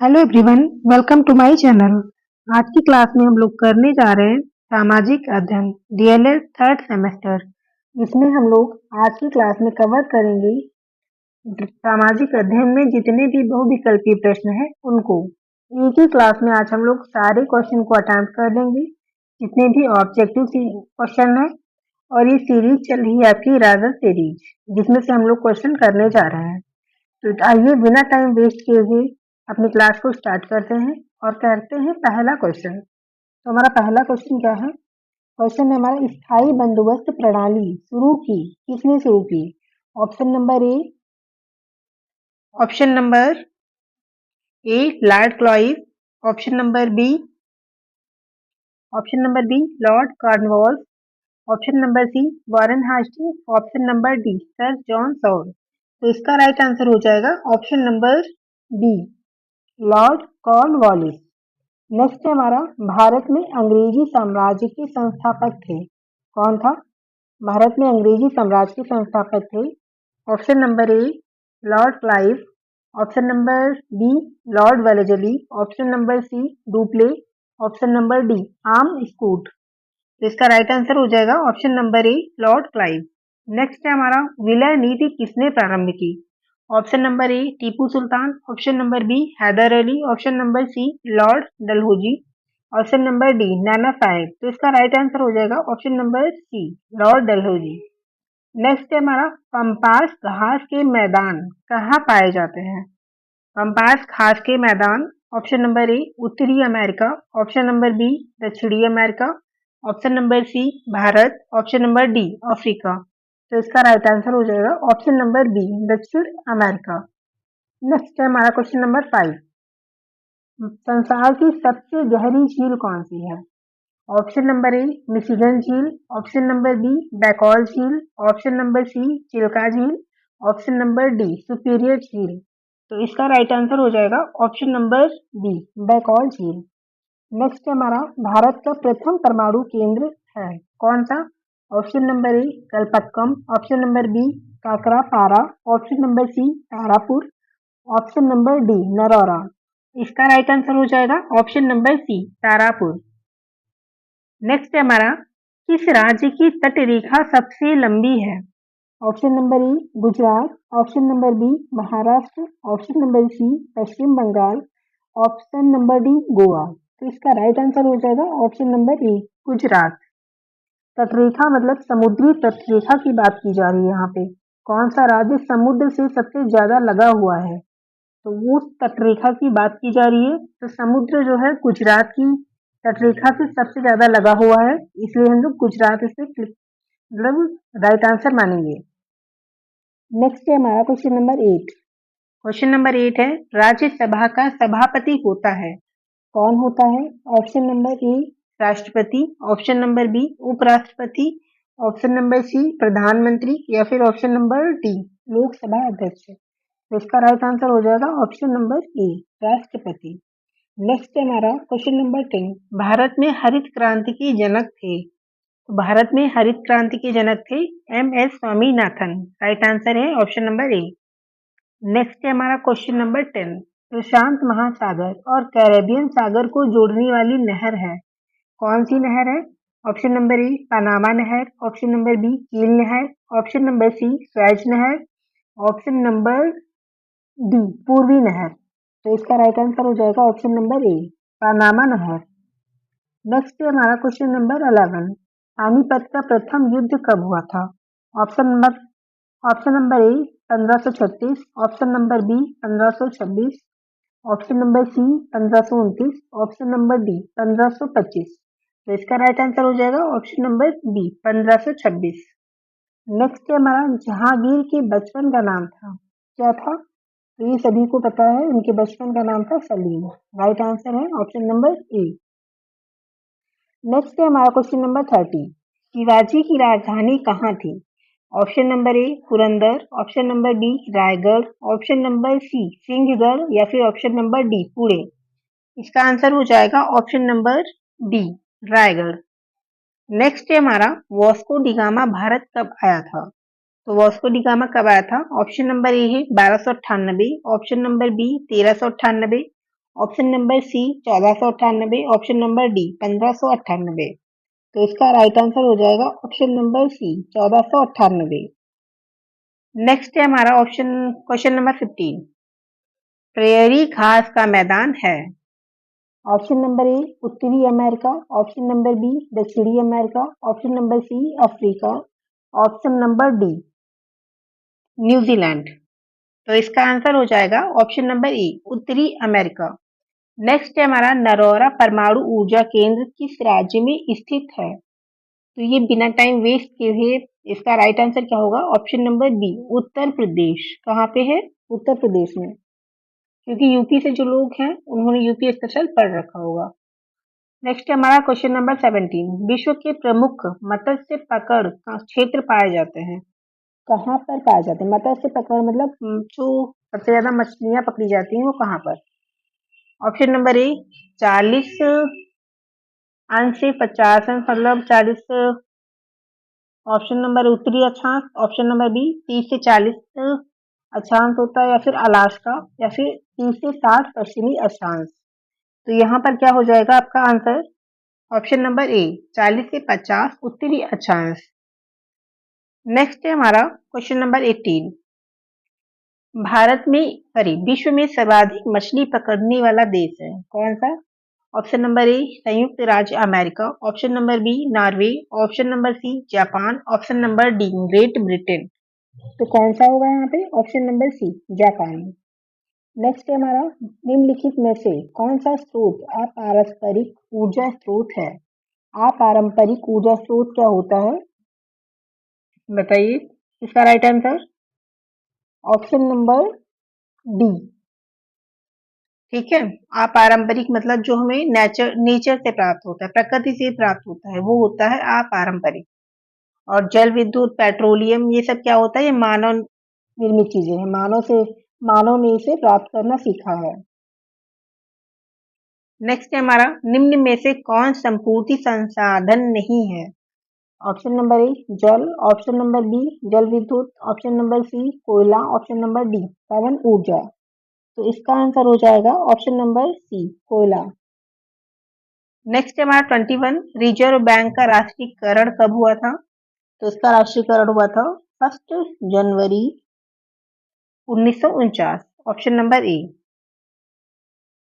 Hello everyone, welcome to my channel. आज की class में हम लोग करने जा रहे हैं सामाजिक अध्ययन डीएलएड थर्ड सेमेस्टर। इसमें हम लोग आज की क्लास में कवर करेंगे सामाजिक अध्ययन में जितने भी बहुविकल्पीय प्रश्न हैं उनको। एक ही क्लास में आज हम लोग सारे क्वेश्चन को अटेम्प्ट कर लेंगे, जितने भी ऑब्जेक्टिव क्वेश्चन है। और ये सीरीज चल रही है आपकी राजद सीरीज, जिसमें से हम लोग क्वेश्चन करने जा रहे हैं। तो आइए बिना टाइम वेस्ट किए हुए अपनी क्लास को स्टार्ट करते हैं और करते हैं पहला क्वेश्चन। तो हमारा पहला क्वेश्चन क्या है? क्वेश्चन है हमारा, स्थायी बंदोबस्त प्रणाली शुरू की किसने शुरू की? Option number A, option number A Lord Clive, option number B, Lord Cornwallis, option number C Warren Hastings, option number D sir John Shore. तो इसका राइट आंसर हो जाएगा option number B, Lord Cornwallis. Next है हमारा, भारत में अंग्रेजी साम्राज्य के संस्थापक थे। कौन था? भारत में अंग्रेजी साम्राज्य के संस्थापक थे। Option number A Lord Clive, option number B Lord Wellesley, option number C Dupleix, option number D आर्म स्कूट। तो इसका राइट आंसर हो जाएगा option number A Lord Clive. Next है हमारा, विलय नीति किसने प्रारंभ की? Option number A Tipu Sultan, option number B Haidar Ali, option number C Lord Dalhousie, option number D Nana Sahib. तो इसका राइट आंसर हो जाएगा option number C Lord Dalhousie. Next है हमारा, पंपास घास के मैदान कहाँ पाए जाते हैं? पंपास घास के मैदान, ऑप्शन नंबर ए उत्तरी अमेरिका, ऑप्शन नंबर बी दक्षिणी America, option number C Bharat, option number D Africa. तो इसका राइट आंसर हो जाएगा ऑप्शन नंबर बी दक्षिण अमेरिका। नेक्स्ट है हमारा क्वेश्चन नंबर 5, संसार की सबसे गहरी झील कौन सी है? ऑप्शन नंबर ए मिशिगन झील, ऑप्शन नंबर बी बैकॉल झील, ऑप्शन नंबर सी चिल्का झील, ऑप्शन नंबर डी सुपीरियर झील। तो इसका राइट आंसर हो जाएगा ऑप्शन नंबर बी बैकॉल झील। नेक्स्ट हमारा, भारत का प्रथम परमाणु केंद्र है कौन सा? Option number A Kalpakkam, option number B Kakrapar, option number C Tarapur, option number D Narora. इसका राइट आंसर हो जाएगा option number C Tarapur. Next है हमारा, किस राज्य की तट रेखा सबसे लंबी है? Option number A Gujarat, option number B Maharashtra, option number C Paschim Bengal, option number D Goa. तो इसका राइट आंसर हो जाएगा ऑप्शन नंबर ए गुजरात। तटरेखा मतलब समुद्री तटरेखा की बात की जा रही है यहाँ पे। कौन सा राज्य समुद्र से सबसे ज्यादा लगा हुआ है, तो वो तटरेखा की बात की जा रही है। तो समुद्र जो है गुजरात की तटरेखा से सबसे ज्यादा लगा हुआ है, इसलिए हम लोग गुजरात इसे मतलब राइट आंसर मानेंगे। नेक्स्ट है हमारा क्वेश्चन नंबर 8। क्वेश्चन नंबर 8 है, राज्यसभा का सभापति होता है कौन होता है? ऑप्शन नंबर ए राष्ट्रपति, ऑप्शन नंबर बी उपराष्ट्रपति, ऑप्शन नंबर सी प्रधानमंत्री, या फिर ऑप्शन नंबर डी लोकसभा अध्यक्ष। तो इसका राइट आंसर हो जाएगा ऑप्शन नंबर ए राष्ट्रपति। नेक्स्ट है हमारा क्वेश्चन नंबर 10, भारत में हरित क्रांति के जनक थे। तो भारत में हरित क्रांति के जनक थे एम.एस. स्वामीनाथन। राइट आंसर है ऑप्शन नंबर ए। नेक्स्ट है हमारा क्वेश्चन नंबर 10, प्रशांत महासागर और कैरेबियन सागर को जोड़ने वाली नहर है कौन सी नहर है? ऑप्शन नंबर ए पनामा नहर, ऑप्शन नंबर बी कील नहर, ऑप्शन नंबर सी स्वेज नहर, ऑप्शन नंबर डी पूर्वी नहर। तो इसका राइट आंसर हो जाएगा ऑप्शन नंबर ए पनामा नहर। नेक्स्ट है हमारा क्वेश्चन नंबर 11, पानीपत का प्रथम युद्ध कब हुआ था? Option number A 1536, option number B 1526, option number C 1529, option number D 1525। तो इसका राइट आंसर हो जाएगा ऑप्शन नंबर बी 1526। नेक्स्ट है हमारा, जहांगीर के बचपन का नाम था क्या था? तो ये सभी को पता है, उनके बचपन का नाम था सलीम। राइट आंसर है ऑप्शन नंबर ए। नेक्स्ट है हमारा क्वेश्चन नंबर 30, शिवाजी की राजधानी कहाँ थी? Option number A Purandar, option number B Raigad, option number C Sinhagad, या फिर ऑप्शन नंबर डी पुणे। इसका आंसर हो जाएगा option number D Raigarh. Next है हमारा, वास्को डी गामा भारत कब आया था? तो वास्को डी गामा कब आया था? ऑप्शन नंबर ए है 1298, option number B 1398, option number C 1498, option number D 1598। तो इसका राइट आंसर हो जाएगा ऑप्शन नंबर सी 1498। नेक्स्ट है हमारा ऑप्शन क्वेश्चन नंबर 15। प्रेयरी घास का मैदान है। ऑप्शन नंबर ए उत्तरी अमेरिका, ऑप्शन नंबर बी दक्षिणी America, option number C Africa, option number D New Zealand. तो इसका आंसर हो जाएगा ऑप्शन नंबर ए उत्तरी अमेरिका। नेक्स्ट है हमारा नरौरा परमाणु ऊर्जा केंद्र किस राज्य में स्थित है। तो ये बिना टाइम वेस्ट किए हुए इसका राइट आंसर क्या होगा option number B Uttar Pradesh. कहाँ पे है? उत्तर प्रदेश में, क्योंकि यूपी से जो लोग हैं उन्होंने यूपी स्पेशल पढ़ रखा होगा। नेक्स्ट है हमारा क्वेश्चन नंबर 17। विश्व के प्रमुख मत्स्य पकड़ का क्षेत्र पाए जाते हैं। कहाँ पर पाए जाते हैं? मत्स्य पकड़ मतलब जो सबसे ज्यादा मछलियां पकड़ी जाती हैं वो कहाँ पर? ऑप्शन नंबर ए 40 अंश से 50 अंश मतलब 40। ऑप्शन नंबर उत्तरी अक्षांश, ऑप्शन नंबर बी 30 से 40 अक्षांश होता है, या फिर अलास्का, या फिर 30 से 60 पश्चिमी अक्षांश। तो यहाँ पर क्या हो जाएगा आपका आंसर ऑप्शन नंबर ए 40 से 50 उत्तरी अक्षांश। नेक्स्ट है हमारा क्वेश्चन नंबर 18। भारत में सॉरी विश्व में सर्वाधिक मछली पकड़ने वाला देश है कौन सा? ऑप्शन नंबर ए संयुक्त राज्य America, option number B Norway, option number C Japan, option number D Great Britain. तो कौन सा होगा यहाँ पे? Option number C Japan. Next है हमारा निम्नलिखित में से कौन सा स्रोत अपारंपरिक ऊर्जा स्रोत है? अपारंपरिक ऊर्जा स्रोत क्या होता है बताइए। इसका right answer option number D. ठीक है, अपारंपरिक मतलब जो हमें नेचर से प्राप्त होता है, प्रकृति से प्राप्त होता है, वो होता है अपारंपरिक। और जल विद्युत पेट्रोलियम ये सब क्या होता है? ये मानव निर्मित चीजें हैं, मानव ने इसे प्राप्त करना सीखा है। नेक्स्ट है हमारा निम्न में से कौन संपूर्ति संसाधन नहीं है? ऑप्शन नंबर ए जल, ऑप्शन नंबर बी जल विद्युत, ऑप्शन नंबर सी कोयला, ऑप्शन नंबर डी पवन ऊर्जा। तो इसका आंसर हो जाएगा ऑप्शन नंबर सी कोयला। नेक्स्ट है हमारा 21। रिजर्व बैंक का राष्ट्रीयकरण कब हुआ था? तो इसका राष्ट्रीयकरण हुआ था 1 जनवरी 1949, ऑप्शन नंबर ए।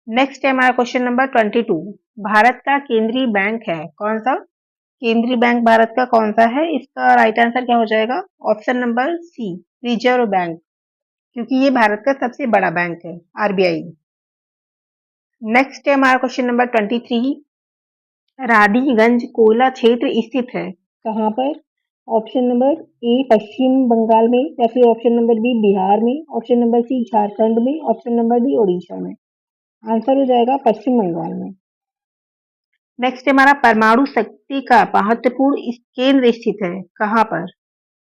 नेक्स्ट है हमारा क्वेश्चन नंबर 22। भारत का केंद्रीय बैंक है कौन सा? केंद्रीय बैंक भारत का कौन सा है? इसका राइट आंसर क्या हो जाएगा option number C Reserve Bank, क्योंकि ये भारत का सबसे बड़ा बैंक है आरबीआई। नेक्स्ट है हमारा क्वेश्चन नंबर 23। रानीगंज कोयला क्षेत्र स्थित है कहाँ पर? ऑप्शन नंबर ए पश्चिम बंगाल में, या फिर ऑप्शन नंबर बी बिहार में, ऑप्शन नंबर सी झारखंड में, ऑप्शन नंबर डी उड़ीसा में। आंसर हो जाएगा पश्चिम बंगाल में। नेक्स्ट हमारा परमाणु शक्ति का महत्वपूर्ण केंद्र स्थित है कहाँ पर?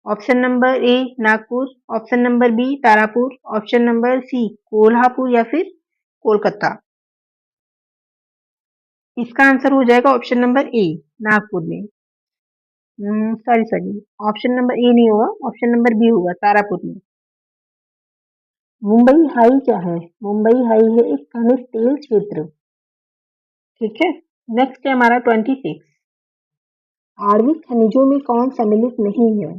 Option number A Nagpur, option number B Tarapur, option number C Kolhapur, या फिर कोलकाता। इसका आंसर हो जाएगा ऑप्शन नंबर ए नागपुर में। सॉरी सॉरी, ऑप्शन नंबर ए नहीं होगा, ऑप्शन नंबर बी होगा तारापुर में। मुंबई हाई क्या है? मुंबई हाई है एक खनिज तेल क्षेत्र। ठीक है। नेक्स्ट है हमारा 26। आणविक खनिजों में कौन सम्मिलित नहीं है?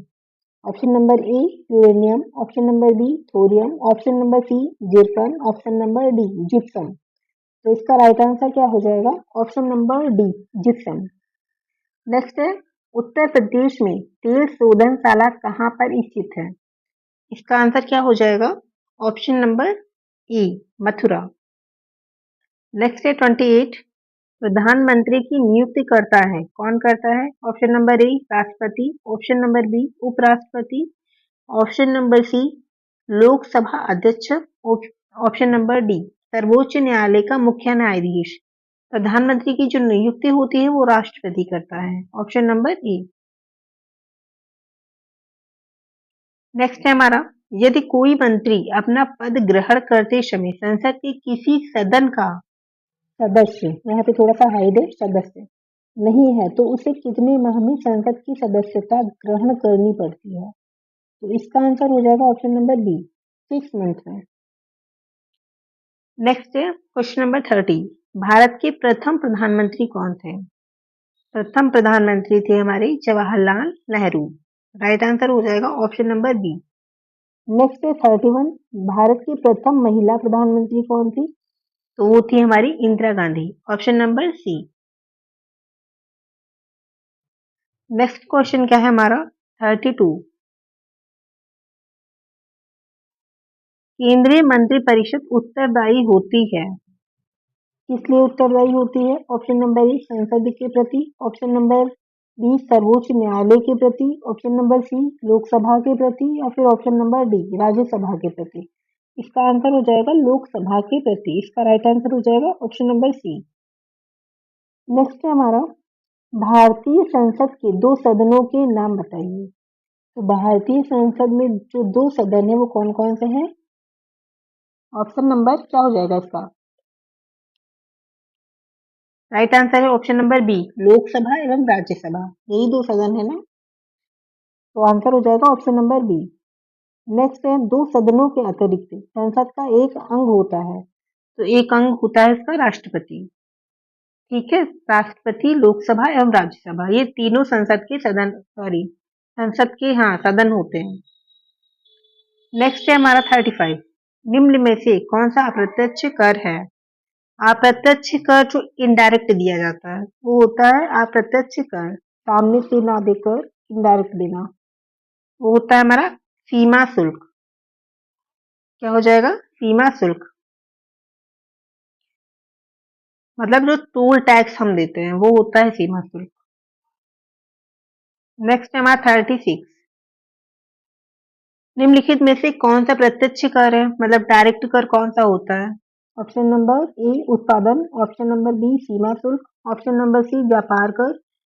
Option number A uranium, option number B thorium, option number C zircon, option number D gypsum. तो इसका राइट आंसर क्या हो जाएगा option number D gypsum. Next है उत्तर प्रदेश में तेल शोधनशाला कहाँ पर स्थित है? इसका आंसर क्या हो जाएगा ऑप्शन नंबर ई मथुरा। नेक्स्ट है 28। प्रधानमंत्री की नियुक्ति करता है कौन करता है? ऑप्शन नंबर ए राष्ट्रपति, ऑप्शन नंबर बी उपराष्ट्रपति, ऑप्शन नंबर सी लोकसभा अध्यक्ष, ऑप्शन नंबर डी सर्वोच्च न्यायालय का मुख्य न्यायाधीश। प्रधानमंत्री की जो नियुक्ति होती है वो राष्ट्रपति करता है, ऑप्शन नंबर ए। नेक्स्ट है हमारा यदि कोई मंत्री अपना पद ग्रहण करते समय संसद के किसी सदन का सदस्य, यहाँ पे थोड़ा सा हाइड है सदस्य, नहीं है तो उसे कितने माह में संसद की सदस्यता ग्रहण करनी पड़ती है? तो इसका आंसर हो जाएगा ऑप्शन नंबर बी 6 मंथ में। नेक्स्ट है क्वेश्चन नंबर 30। भारत के प्रथम प्रधानमंत्री कौन थे? प्रथम प्रधानमंत्री थे हमारे जवाहरलाल नेहरू। राइट आंसर हो जाएगा ऑप्शन नंबर बी। नेक्स्ट है 31। भारत की प्रथम महिला प्रधानमंत्री कौन थी? तो वो थी हमारी Indira Gandhi. Option number C. Next question क्या है हमारा 32। केंद्रीय मंत्रिपरिषद उत्तरदायी होती है, किस लिए उत्तरदायी होती है? ऑप्शन नंबर ए संसद के प्रति, ऑप्शन नंबर बी सर्वोच्च न्यायालय के प्रति, ऑप्शन नंबर सी लोकसभा के प्रति, या फिर ऑप्शन नंबर डी राज्यसभा के प्रति। इसका आंसर हो जाएगा लोकसभा के प्रति। इसका राइट आंसर हो जाएगा ऑप्शन नंबर सी। नेक्स्ट है हमारा भारतीय संसद के दो सदनों के नाम बताइए। तो भारतीय संसद में जो दो सदन है वो कौन कौन से हैं? ऑप्शन नंबर क्या हो जाएगा इसका? राइट आंसर है ऑप्शन नंबर बी लोकसभा एवं राज्यसभा। यही दो सदन है ना, तो आंसर हो जाएगा ऑप्शन नंबर बी। नेक्स्ट है दो सदनों के अतिरिक्त संसद का एक अंग होता है, तो एक अंग होता है इसका राष्ट्रपति। ठीक है, राष्ट्रपति लोकसभा एवं राज्यसभा ये तीनों संसद के सदन सॉरी संसद के हाँ सदन होते हैं। नेक्स्ट है हमारा 35। निम्न में से कौन सा अप्रत्यक्ष कर है? अप्रत्यक्ष कर जो इनडायरेक्ट दिया जाता है वो होता है अप्रत्यक्ष कर, सामने से ना देकर इनडायरेक्ट देना, वो होता है हमारा सीमा शुल्क। क्या हो जाएगा? सीमा शुल्क। मतलब जो टोल टैक्स हम देते हैं वो होता है सीमा शुल्क। नेक्स्ट है हमारा 36। निम्नलिखित में से कौन सा प्रत्यक्ष कर है, मतलब डायरेक्ट कर कौन सा होता है? ऑप्शन नंबर ए उत्पादन, ऑप्शन नंबर बी सीमा शुल्क, ऑप्शन नंबर सी व्यापार कर,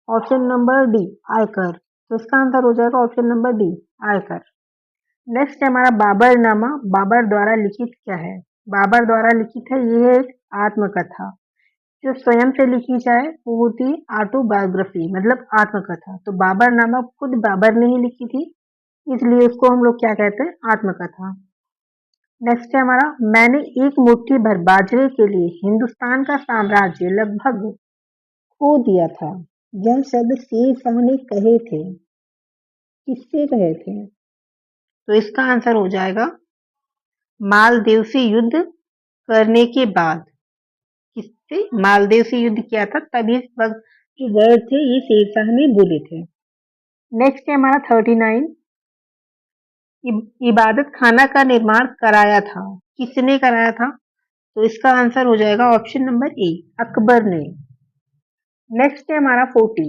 ऑप्शन नंबर डी आयकर। तो इसका आंसर हो जाएगा ऑप्शन नंबर डी आयकर। नेक्स्ट है हमारा बाबरनामा बाबर द्वारा लिखित क्या है? बाबर द्वारा लिखित है ये है एक आत्मकथा। जो स्वयं से लिखी जाए वो होती है ऑटोबायोग्राफी, मतलब आत्मकथा। तो बाबरनामा खुद बाबर ने ही लिखी थी, इसलिए उसको हम लोग क्या कहते हैं? आत्मकथा। नेक्स्ट है हमारा मैंने एक मुट्ठी भर बाजरे के लिए हिंदुस्तान का साम्राज्य लगभग खो दिया था। यह शब्द शेर शाह ने कहे थे, किससे कहे थे? तो इसका आंसर हो जाएगा मालदेव से युद्ध करने के बाद। किससे? मालदेव से युद्ध किया था, तभी इस वक्त जो वर्ड थे ये शेर शाह ने बोले थे। नेक्स्ट है हमारा 39। इबादत खाना का निर्माण कराया था, किसने कराया था? तो इसका आंसर हो जाएगा ऑप्शन नंबर ए अकबर ने। नेक्स्ट है हमारा 40।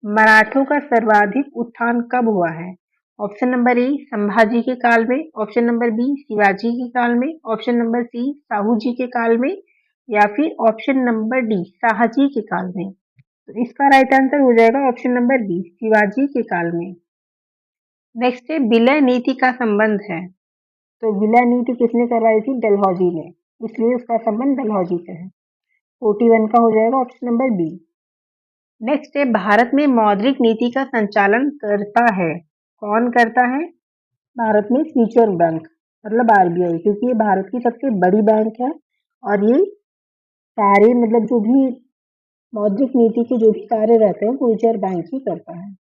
मराठों का सर्वाधिक उत्थान कब हुआ है? ऑप्शन नंबर ए संभाजी के काल में, ऑप्शन नंबर बी शिवाजी के काल में, ऑप्शन नंबर सी साहू जी के काल में, या फिर ऑप्शन नंबर डी शाहजी के काल में। तो इसका राइट आंसर हो जाएगा ऑप्शन नंबर बी शिवाजी के काल में। नेक्स्ट है विलय नीति का संबंध है। तो विलय नीति किसने करवाई थी? डलहौजी ने, इसलिए उसका संबंध डलहौजी से है। 41 का हो जाएगा ऑप्शन नंबर बी। नेक्स्ट है भारत में मौद्रिक नीति का संचालन करता है, कौन करता है? भारत में रिजर्व बैंक मतलब आरबीआई, क्योंकि ये भारत की सबसे बड़ी बैंक है और ये सारे मतलब जो भी मौद्रिक नीति के जो भी कार्य रहते हैं वो रिजर्व बैंक ही करता है।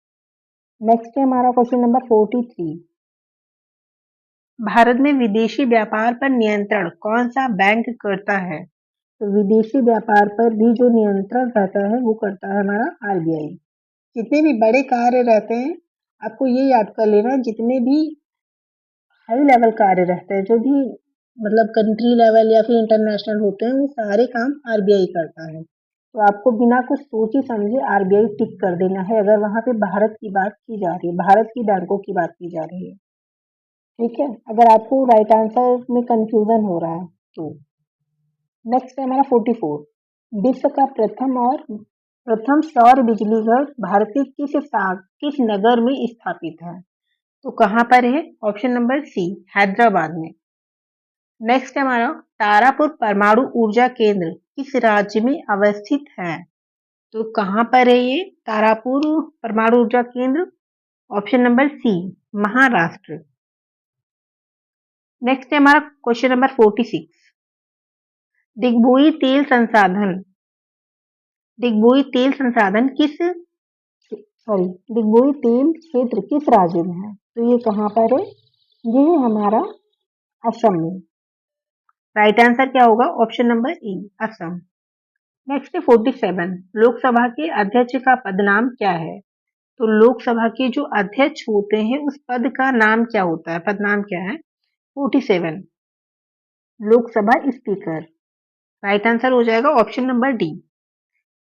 नेक्स्ट है हमारा क्वेश्चन नंबर 43। भारत में विदेशी व्यापार पर नियंत्रण कौन सा बैंक करता है? तो विदेशी व्यापार पर भी जो नियंत्रण रहता है वो करता है हमारा आरबीआई। जितने भी बड़े कार्य रहते हैं आपको ये याद कर लेना, जितने भी हाई लेवल कार्य रहते हैं जो भी मतलब कंट्री लेवल या फिर इंटरनेशनल होते हैं वो सारे काम आरबीआई करता है। तो आपको बिना कुछ सोचे समझे आरबीआई टिक कर देना है अगर वहां पे भारत की बात की जा रही है, भारत की बैंकों की बात की जा रही है। ठीक है, अगर आपको राइट आंसर में कंफ्यूजन हो रहा है तो। नेक्स्ट है हमारा 44। विश्व का प्रथम सौर बिजली घर भारत के किस नगर में स्थापित है? तो कहाँ पर है? ऑप्शन नंबर सी हैदराबाद में। नेक्स्ट है हमारा तारापुर परमाणु ऊर्जा केंद्र किस राज्य में अवस्थित है? तो कहाँ पर है ये तारापुर परमाणु ऊर्जा केंद्र? Option number C Maharashtra. Next है हमारा क्वेश्चन नंबर 46। डिगबोई तेल संसाधन, डिगबोई तेल संसाधन किस सॉरी डिगबोई तेल क्षेत्र किस राज्य में है? तो ये कहाँ पर है? ये है हमारा असम में। राइट आंसर क्या होगा? ऑप्शन नंबर ई, असम। नेक्स्ट 47, लोकसभा के अध्यक्ष का पद नाम क्या है? तो लोकसभा के जो अध्यक्ष होते हैं उस पद का नाम क्या होता है? पद नाम क्या है? 47, लोकसभा स्पीकर। राइट आंसर हो जाएगा option number D.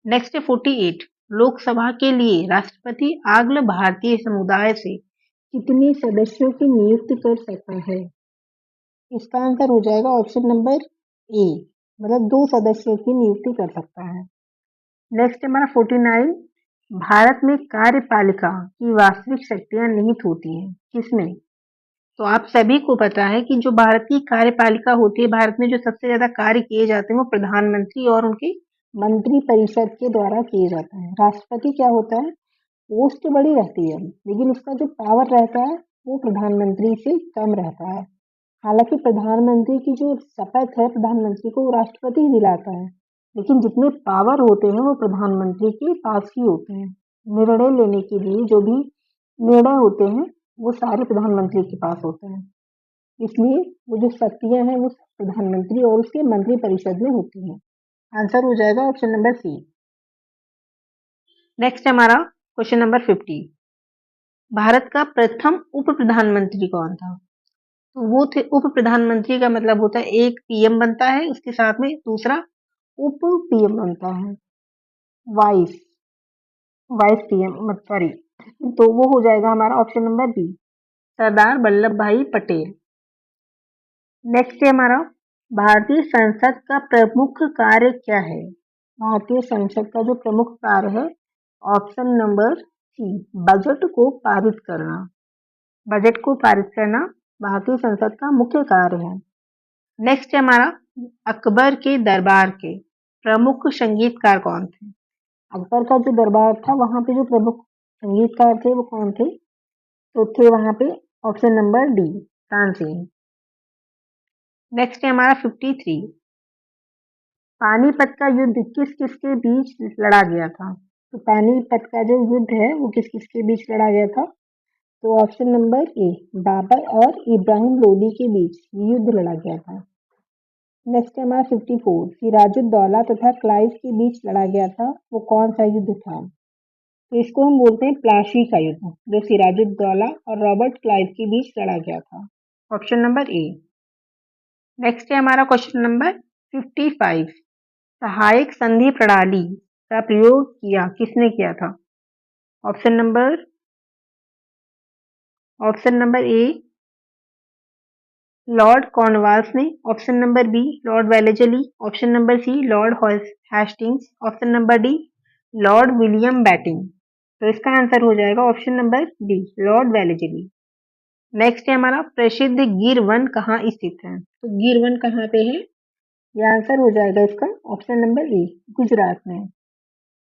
Next 48, Lok Sabha के लिए राष्ट्रपति अगले भारतीय समुदाय से कितने सदस्यों की नियुक्ति कर सकता है? इसका आंसर हो जाएगा ऑप्शन नंबर ए, मतलब 2 सदस्यों की नियुक्ति कर सकता है। नेक्स्ट हमारा 49, भारत में कार्यपालिका की वास्तविक शक्तियां निहित होती हैं किसमें? तो आप सभी को पता है कि जो भारत की कार्यपालिका होती है, भारत में जो सबसे ज्यादा कार्य किए जाते हैं वो प्रधानमंत्री और उनके मंत्री परिषद के द्वारा किए जाते हैं। राष्ट्रपति क्या होता है? पोस्ट बड़ी रहती है लेकिन उसका जो पावर रहता है वो प्रधानमंत्री से कम रहता है। हालांकि प्रधानमंत्री की जो शपथ है प्रधानमंत्री को वो राष्ट्रपति ही दिलाता है, लेकिन जितने पावर होते हैं वो प्रधानमंत्री के पास ही होते हैं। निर्णय लेने के लिए जो भी निर्णय होते हैं वो सारे प्रधानमंत्री के पास होते हैं, इसलिए वो जो शक्तियां हैं वो प्रधानमंत्री और उसके मंत्री परिषद में होती हैं। आंसर हो जाएगा ऑप्शन नंबर सी। नेक्स्ट हमारा क्वेश्चन नंबर 50, भारत का प्रथम उप प्रधानमंत्री कौन था? तो वो थे उप प्रधानमंत्री का मतलब होता है एक पीएम बनता है, उसके साथ में दूसरा उप पीएम बनता है, वाइस वाइस पीएम मत सॉरी, तो वो हो जाएगा हमारा option number B, Sardar Vallabh भाई पटेल। नेक्स्ट है हमारा, भारतीय संसद का प्रमुख कार्य क्या है? भारतीय संसद का जो प्रमुख कार्य है, ऑप्शन नंबर सी, बजट को पारित करना। बजट को पारित करना भारतीय संसद का मुख्य कार्य है। नेक्स्ट है हमारा, अकबर के दरबार के प्रमुख संगीतकार कौन थे? अकबर का जो दरबार था वहां पे जो प्रमुख संगीतकार थे वो कौन थे? तो थे वहां पे option number D, Tansen. Next है हमारा 53, पानीपत का युद्ध किस किस के बीच लड़ा गया था? तो पानीपत का जो युद्ध है वो किस किस के बीच लड़ा गया था? तो ऑप्शन नंबर ए, बाबर और इब्राहिम लोदी के बीच युद्ध लड़ा गया था। नेक्स्ट है हमारा 54, सिराजुद्दौला तथा क्लाइव के बीच लड़ा गया था वो कौन सा युद्ध था? तो इसको हम बोलते हैं प्लासी का युद्ध, जो सिराजुद्दौला और रॉबर्ट क्लाइव के बीच लड़ा गया था। Option number A. नेक्स्ट है हमारा क्वेश्चन नंबर 55, सहायक संधि प्रणाली का प्रयोग किसने किया था? Option number A, Lord Cornwallis ने। Option number B, Lord Wellesley. Option number C, Lord Hastings. Option number D, Lord William Bentinck. तो इसका आंसर हो जाएगा option number D, Lord Wellesley. Next है हमारा, प्रसिद्ध गिर वन कहाँ स्थित है? तो गिर वन कहाँ पे है? ये आंसर हो जाएगा इसका ऑप्शन नंबर ए, गुजरात में।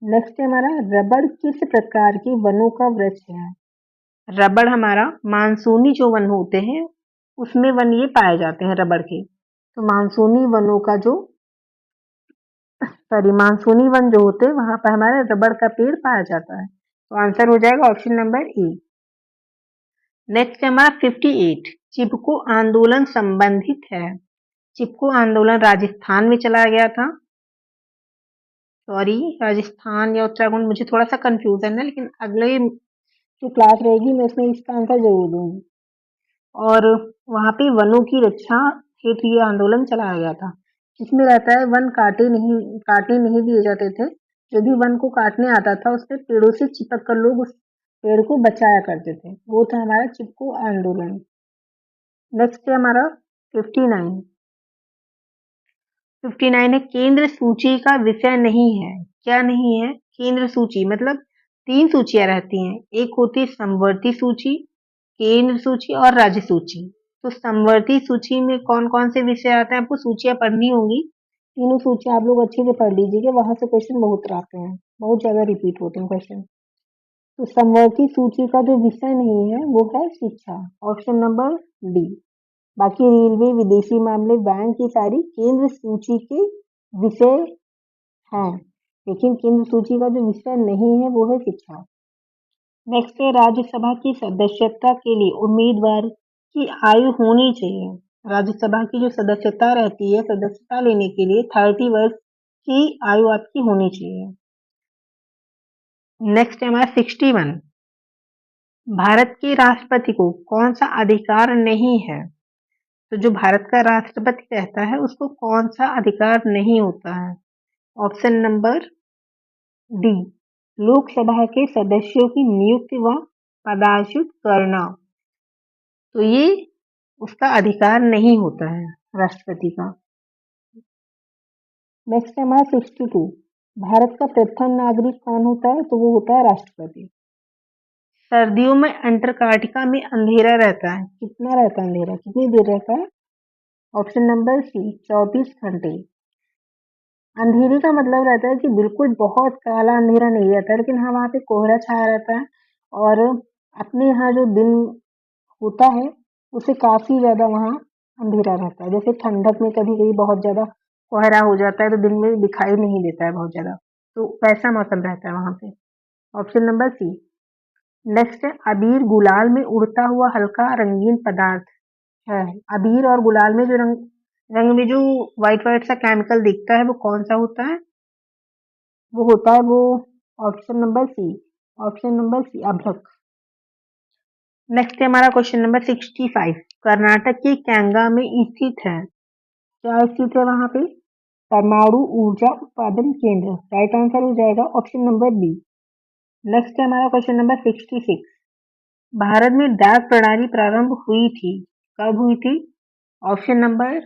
नेक्स्ट है हमारा, रबड़ किस प्रकार के वनों का वृक्ष है? रबड़ हमारा मानसूनी जो वन होते हैं उसमें वन ये पाए जाते हैं रबड़ के। तो मानसूनी वनों का जो मानसूनी वन जो होते हैं वहां पर हमारे रबड़ का पेड़ पाया जाता है। तो आंसर हो जाएगा ऑप्शन नंबर ए। नेक्स्ट हमारा 58, चिपको आंदोलन संबंधित है। चिपको आंदोलन राजस्थान में चलाया गया था। सॉरी, राजस्थान या उत्तराखंड, मुझे थोड़ा सा कंफ्यूजन है, लेकिन अगले जो क्लास रहेगी मैं उसमें इसका आंसर जरूर दूंगी। और वहां पे वनों की रक्षा हेतु ये आंदोलन चलाया गया था, जिसमें रहता है वन काटने नहीं दिए जाते थे। जो भी वन को काटने आता था उस पे पेड़ों से चिपक कर लोग उस पेड़ को बचाया करते थे। वो था हमारा चिपको आंदोलन। नेक्स्ट है हमारा 59। 59 है, केंद्र सूची का विषय नहीं है। क्या नहीं है? केंद्र सूची मतलब 3 सूचियां रहती हैं, एक होती है समवर्ती सूची, केंद्र सूची और राज्य सूची। तो समवर्ती सूची में कौन कौन से विषय आते हैं आपको सूचियां पढ़नी होंगी। तीनों सूचियां आप लोग अच्छे से पढ़ लीजिएगा, वहां से क्वेश्चन बहुत आते हैं, बहुत ज्यादा रिपीट होते हैं क्वेश्चन। तो समवर्ती सूची का जो विषय नहीं है वो है शिक्षा, ऑप्शन नंबर डी। बाकी रेलवे, विदेशी मामले, बैंक, ये सारी केंद्र सूची के विषय है, लेकिन केंद्र सूची का जो विषय नहीं है वो है शिक्षा। नेक्स्ट है राज्यसभा की सदस्यता के लिए उम्मीदवार की आयु होनी चाहिए। राज्यसभा की जो सदस्यता रहती है, सदस्यता लेने के लिए 30 वर्ष की आयु आपकी होनी चाहिए। नेक्स्ट है हमारा 61। भारत के राष्ट्रपति को कौन सा अधिकार नहीं है? तो जो भारत का राष्ट्रपति रहता है उसको कौन सा अधिकार नहीं होता है? ऑप्शन नंबर डी, लोकसभा के सदस्यों की नियुक्ति व पदच्युत करना। तो ये उसका अधिकार नहीं होता है राष्ट्रपति का। नेक्स्ट है हमारा 62। भारत का प्रथम नागरिक कौन होता है? तो वो होता है राष्ट्रपति। सर्दियों में अंटार्कटिका में अंधेरा रहता है, कितना रहता है अंधेरा, कितनी देर रहता है? ऑप्शन नंबर सी, 24 घंटे। अंधेरे का मतलब रहता है कि बिल्कुल बहुत काला अंधेरा नहीं रहता, लेकिन हाँ वहाँ पे कोहरा छाया रहता है और अपने यहाँ जो दिन होता है उससे काफी ज्यादा वहाँ अंधेरा रहता है। जैसे ठंडक में कभी कभी बहुत ज्यादा कोहरा हो जाता है तो दिन में दिखाई नहीं देता है बहुत ज्यादा, तो वैसा मौसम रहता है वहाँ पे। Option number C. नेक्स्ट है अबीर गुलाल में उड़ता हुआ हल्का रंगीन पदार्थ है। अबीर और गुलाल में जो रंग रंग में जो व्हाइट व्हाइट सा केमिकल दिखता है वो कौन सा होता है? वो होता है वो option number C, option number C अभ्रक। नेक्स्ट है हमारा क्वेश्चन नंबर 65। कर्नाटक के कैंगा में स्थित है, क्या स्थित है वहां पे? परमाणु ऊर्जा उत्पादन केंद्र। राइट आंसर हो जाएगा ऑप्शन नंबर बी। नेक्स्ट है हमारा क्वेश्चन नंबर 66। भारत में डाक प्रणाली प्रारंभ हुई थी, कब हुई थी? ऑप्शन नंबर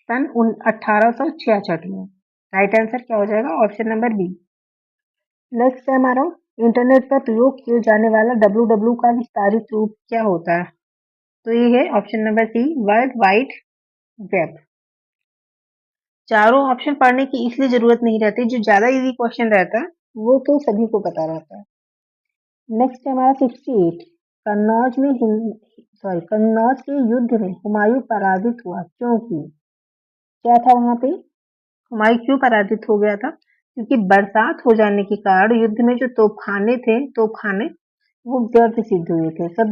सन 1866 में। राइट आंसर क्या हो जाएगा? Option number B. नेक्स्ट है हमारा इंटरनेट पर प्रयोग किए जाने वाला डब्ल्यू का विस्तारित रूप क्या होता है? तो ये है option number C, world wide web. चारों ऑप्शन पढ़ने की इसलिए जरूरत नहीं रहती, जो ज्यादा इजी क्वेश्चन रहता है वो तो सभी को पता रहता है। नेक्स्ट है हमारा 68। कन्नौज में कन्नौज के युद्ध में हुमायूं पराजित हुआ क्योंकि, क्या था वहां पे? हुमायूं क्यों पराजित हो गया था? क्योंकि बरसात हो जाने के कारण युद्ध में जो तोपखाने वो व्यर्थ सिद्ध हुए थे, सब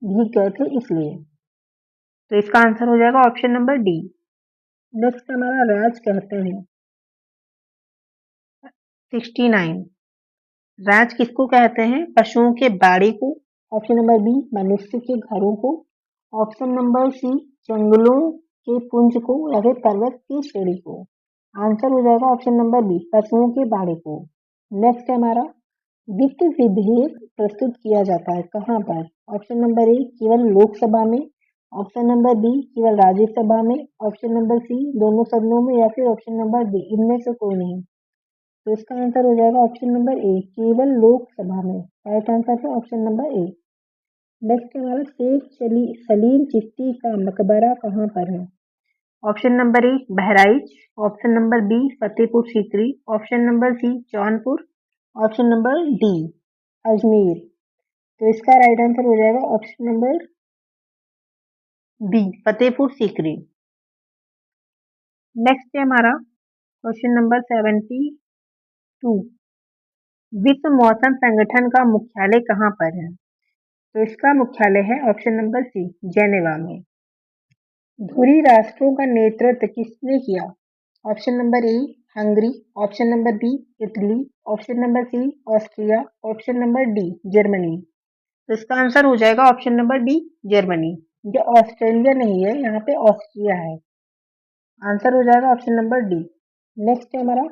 भीग गए थे इसलिए। तो इसका आंसर हो जाएगा ऑप्शन नंबर डी। नेक्स्ट हमारा राज कहते हैं 69। राज किसको कहते हैं? पशुओं के बाड़े को। ऑप्शन नंबर बी, मनुष्य के घरों को। ऑप्शन नंबर सी, जंगलों के पुंज को, या फिर पर्वत की श्रेणी को। आंसर हो जाएगा ऑप्शन नंबर बी, पशुओं के बाड़े को। नेक्स्ट है हमारा वित्त विधेयक प्रस्तुत किया जाता है कहाँ पर? ऑप्शन नंबर ए, केवल लोकसभा में। ऑप्शन नंबर बी, केवल राज्यसभा में। ऑप्शन नंबर सी, दोनों सदनों में। या फिर ऑप्शन नंबर डी, इनमें से कोई नहीं। तो इसका आंसर हो जाएगा ऑप्शन नंबर ए, केवल लोकसभा में। राइट आंसर है ऑप्शन नंबर ए। नेक्स्ट हमारा सलीम चिश्ती का मकबरा कहाँ पर है? Option number A, Bahraich. Option number B, Fatehpur Sikri. Option number C, Jaunpur. Option number D, Ajmer. तो इसका राइट आंसर हो जाएगा option number B, Fatehpur Sikri. Next है हमारा क्वेश्चन नंबर 72। विश्व मौसम संगठन का मुख्यालय कहाँ पर है? तो इसका मुख्यालय है ऑप्शन नंबर सी, जेनेवा में। धुरी राष्ट्रों का नेतृत्व किसने किया? Option number A, Hungary. Option number B, Italy. Option number C, Austria. Option number D, Germany. तो इसका आंसर हो जाएगा ऑप्शन नंबर डी, जर्मनी। ये ऑस्ट्रेलिया नहीं है, यहाँ पे ऑस्ट्रिया है। आंसर हो जाएगा ऑप्शन नंबर डी। नेक्स्ट है हमारा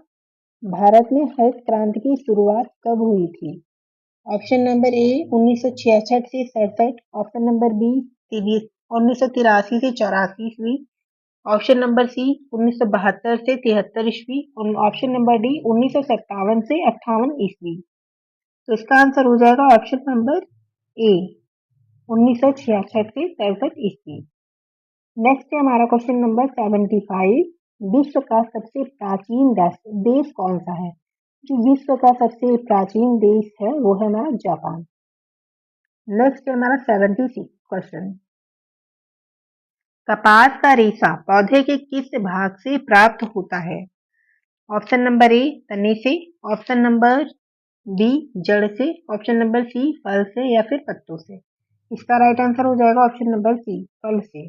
भारत में हरित क्रांति की शुरुआत कब हुई थी? ऑप्शन नंबर ए, 1966 से 67। ऑप्शन नंबर बी, 1983 से 84 ईस्वी। ऑप्शन नंबर सी, 1972 से 73 ईस्वी। और ऑप्शन नंबर डी, 1957 से 58 ईस्वी। तो इसका आंसर हो जाएगा ऑप्शन नंबर ए, 1966 से 67 ईस्वी। नेक्स्ट है हमारा क्वेश्चन नंबर 75। विश्व का सबसे प्राचीन देश कौन सा है? जो विश्व का सबसे प्राचीन देश है वो है हमारा जापान। नेक्स्ट है हमारा 76 क्वेश्चन। कपास का रेशा पौधे के किस भाग से प्राप्त होता है? ऑप्शन नंबर ए तने से, ऑप्शन नंबर बी जड़ से, ऑप्शन नंबर सी फल से या फिर पत्तों से। इसका राइट आंसर हो जाएगा ऑप्शन नंबर सी फल से।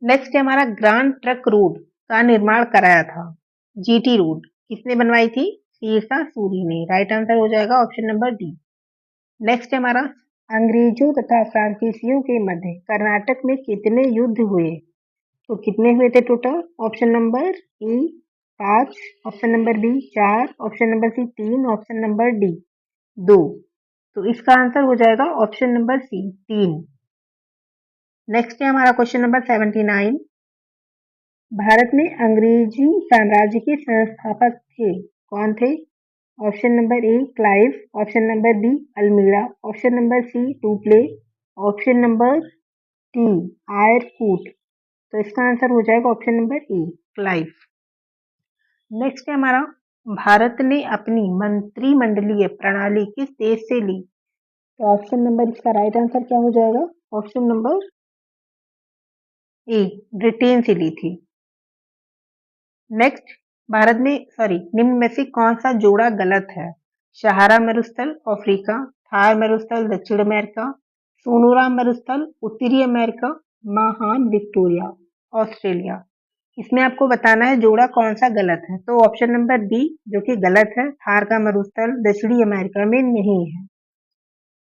नेक्स्ट है हमारा ग्रांड ट्रक रोड का निर्माण कराया था। जीटी रोड किसने बनवाई थी? शेरशाह सूरी ने। राइट आंसर हो जाएगा ऑप्शन नंबर डी। नेक्स्ट है हमारा अंग्रेजों तथा फ्रांसीसियों के मध्य कर्नाटक में कितने युद्ध हुए? तो कितने हुए थे total? Option number A 5, option number B 4, option number C 3, option number D 2। तो इसका आंसर हो जाएगा ऑप्शन नंबर सी 3। नेक्स्ट है हमारा क्वेश्चन नंबर 79। भारत में अंग्रेजी साम्राज्य के संस्थापक थे, कौन थे? Option number A Clive, option number B Almeida, option number C Dupleix, option number D Eyre Coote. तो इसका आंसर हो जाएगा option number A Clive. Next है हमारा भारत ने अपनी मंत्रिमंडलीय प्रणाली किस देश से ली? तो ऑप्शन नंबर इसका राइट आंसर क्या हो जाएगा? ऑप्शन नंबर ए ब्रिटेन से ली थी। नेक्स्ट निम्न में से कौन सा जोड़ा गलत है? सहारा मरुस्थल अफ्रीका, थार मरुस्थल दक्षिण अमेरिका, सोनोरा मरुस्थल उत्तरी अमेरिका, महान विक्टोरिया ऑस्ट्रेलिया। इसमें आपको बताना है जोड़ा कौन सा गलत है। तो ऑप्शन नंबर बी जो कि गलत है, थार का मरुस्थल दक्षिणी अमेरिका में नहीं है।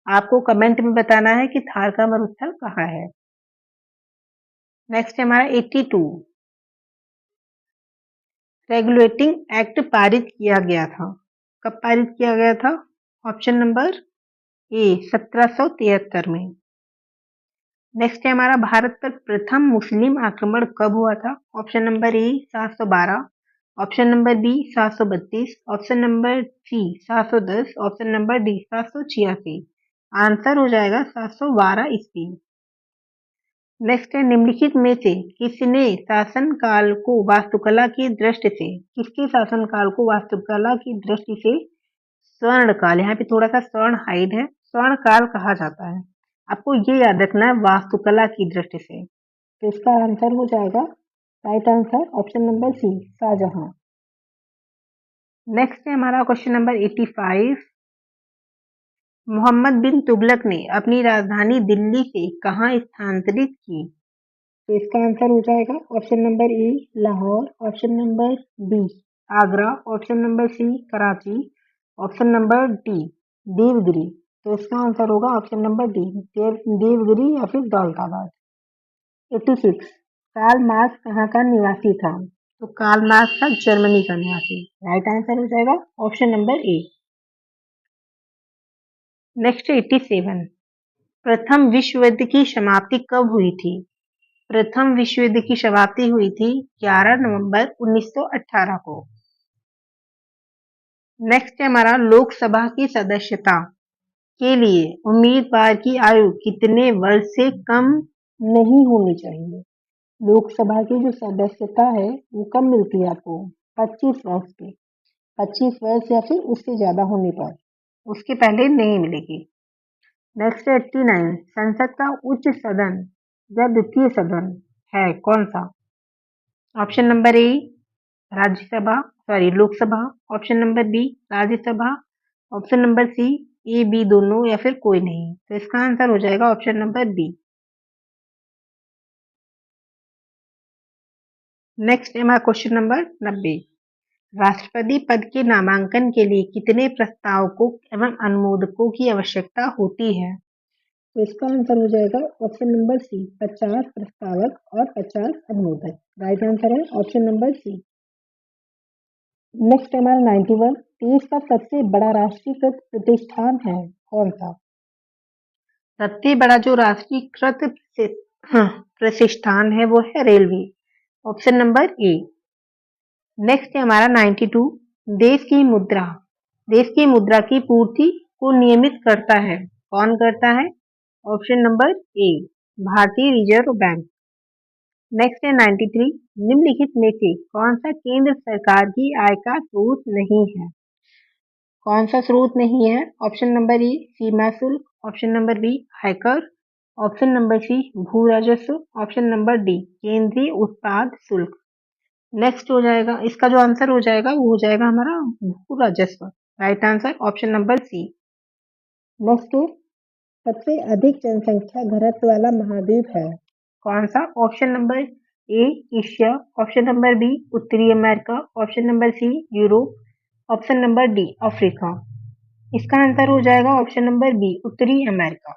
आपको कमेंट में बताना है कि थार का मरुस्थल कहाँ है। नेक्स्ट है हमारा 82। रेगुलेटिंग एक्ट पारित किया गया था, कब पारित किया गया था? ऑप्शन नंबर ए 1773 में। नेक्स्ट है हमारा भारत पर प्रथम मुस्लिम आक्रमण कब हुआ था? Option number A 712, option number B 732, option number C 710, option number D 786। Answer हो जाएगा 712 ईस्वी। नेक्स्ट है निम्नलिखित में से किसने शासनकाल को वास्तुकला की दृष्टि से, किसके शासनकाल को वास्तुकला की दृष्टि से स्वर्णकाल, यहाँ पे थोड़ा सा स्वर्ण हाइड है, स्वर्णकाल कहा जाता है। आपको ये याद रखना है वास्तुकला की दृष्टि से। तो इसका आंसर हो जाएगा right answer option number C Shahjahan. Next है हमारा क्वेश्चन नंबर 85। मोहम्मद बिन तुगलक ने अपनी राजधानी दिल्ली से कहाँ स्थानांतरित की? तो इसका आंसर हो जाएगा option number A Lahore, option number B Agra, option number C Karachi, option number D Devagiri. तो इसका आंसर होगा ऑप्शन नंबर डी देवगिरी या फिर दौलताबाद। 86 कार्ल मार्क्स कहाँ का निवासी था? तो कार्ल मार्क्स था जर्मनी का निवासी। राइट आंसर हो जाएगा ऑप्शन नंबर ए। नेक्स्ट 87। प्रथम विश्व युद्ध की समाप्ति कब हुई थी? प्रथम विश्व युद्ध की समाप्ति हुई थी 11 नवंबर 1918 को। नेक्स्ट है हमारा लोकसभा की सदस्यता के लिए उम्मीदवार की आयु कितने वर्ष से कम नहीं होनी चाहिए? लोकसभा की जो सदस्यता है वो कब मिलती है आपको? 25 वर्ष पे, 25 वर्ष या फिर उससे ज्यादा होने पर, उसके पहले नहीं मिलेगी। नेक्स्ट 89 संसद का उच्च सदन या द्वितीय सदन है कौन सा? Option number A Lok Sabha, option number B Rajya Sabha, option number C A B दोनों या फिर कोई नहीं। तो इसका आंसर हो जाएगा ऑप्शन नंबर बी। नेक्स्ट है हमारा क्वेश्चन नंबर 90। राष्ट्रपति पद के नामांकन के लिए कितने प्रस्तावकों एवं अनुमोदकों की आवश्यकता होती है? तो इसका आंसर हो जाएगा ऑप्शन नंबर सी 50 प्रस्तावक और 50 अनुमोदक। राइट आंसर है ऑप्शन नंबर सी। नेक्स्ट हमारा 91 देश का सबसे बड़ा राष्ट्रीयकृत प्रतिष्ठान है कौन सा? सबसे बड़ा जो राष्ट्रीयकृत प्रतिष्ठान है वो है railway, option number A. Next है हमारा 92 देश की मुद्रा की पूर्ति को नियमित करता है, कौन करता है? ऑप्शन नंबर ए भारतीय रिजर्व बैंक। नेक्स्ट है 93 निम्नलिखित में से कौन सा केंद्र सरकार की आय का स्रोत नहीं है? कौन सा स्रोत नहीं है? ऑप्शन नंबर ए सीमा शुल्क, ऑप्शन नंबर बी आयकर, ऑप्शन नंबर सी भू राजस्व, ऑप्शन नंबर डी केंद्रीय उत्पाद शुल्क। नेक्स्ट हो जाएगा, इसका जो आंसर हो जाएगा वो हो जाएगा हमारा भू राजस्व। Right answer option number C. Next है, सबसे अधिक जनसंख्या घनत्व वाला महाद्वीप है कौन सा? Option number A Asia, option number B उत्तरी America, option number C Europe, option number D Africa. इसका आंसर हो जाएगा ऑप्शन नंबर बी उत्तरी अमेरिका।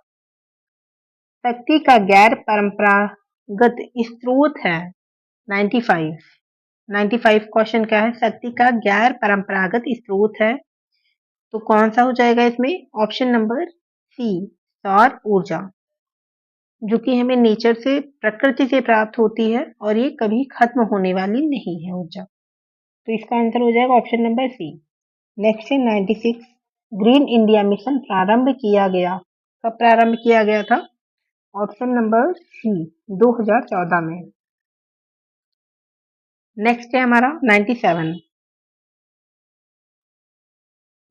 शक्ति का गैर परंपरागत स्रोत है 95। 95 क्वेश्चन क्या है? शक्ति का गैर परंपरागत स्रोत है, तो कौन सा हो जाएगा इसमें? ऑप्शन नंबर सी सौर ऊर्जा, जो कि हमें नेचर से प्रकृति से प्राप्त होती है और ये कभी खत्म होने वाली नहीं है ऊर्जा। तो इसका आंसर हो जाएगा ऑप्शन नंबर सी। नेक्स्ट है 96, ग्रीन इंडिया मिशन प्रारंभ किया गया, कब प्रारंभ किया गया था? ऑप्शन नंबर सी 2014 में। नेक्स्ट है हमारा 97,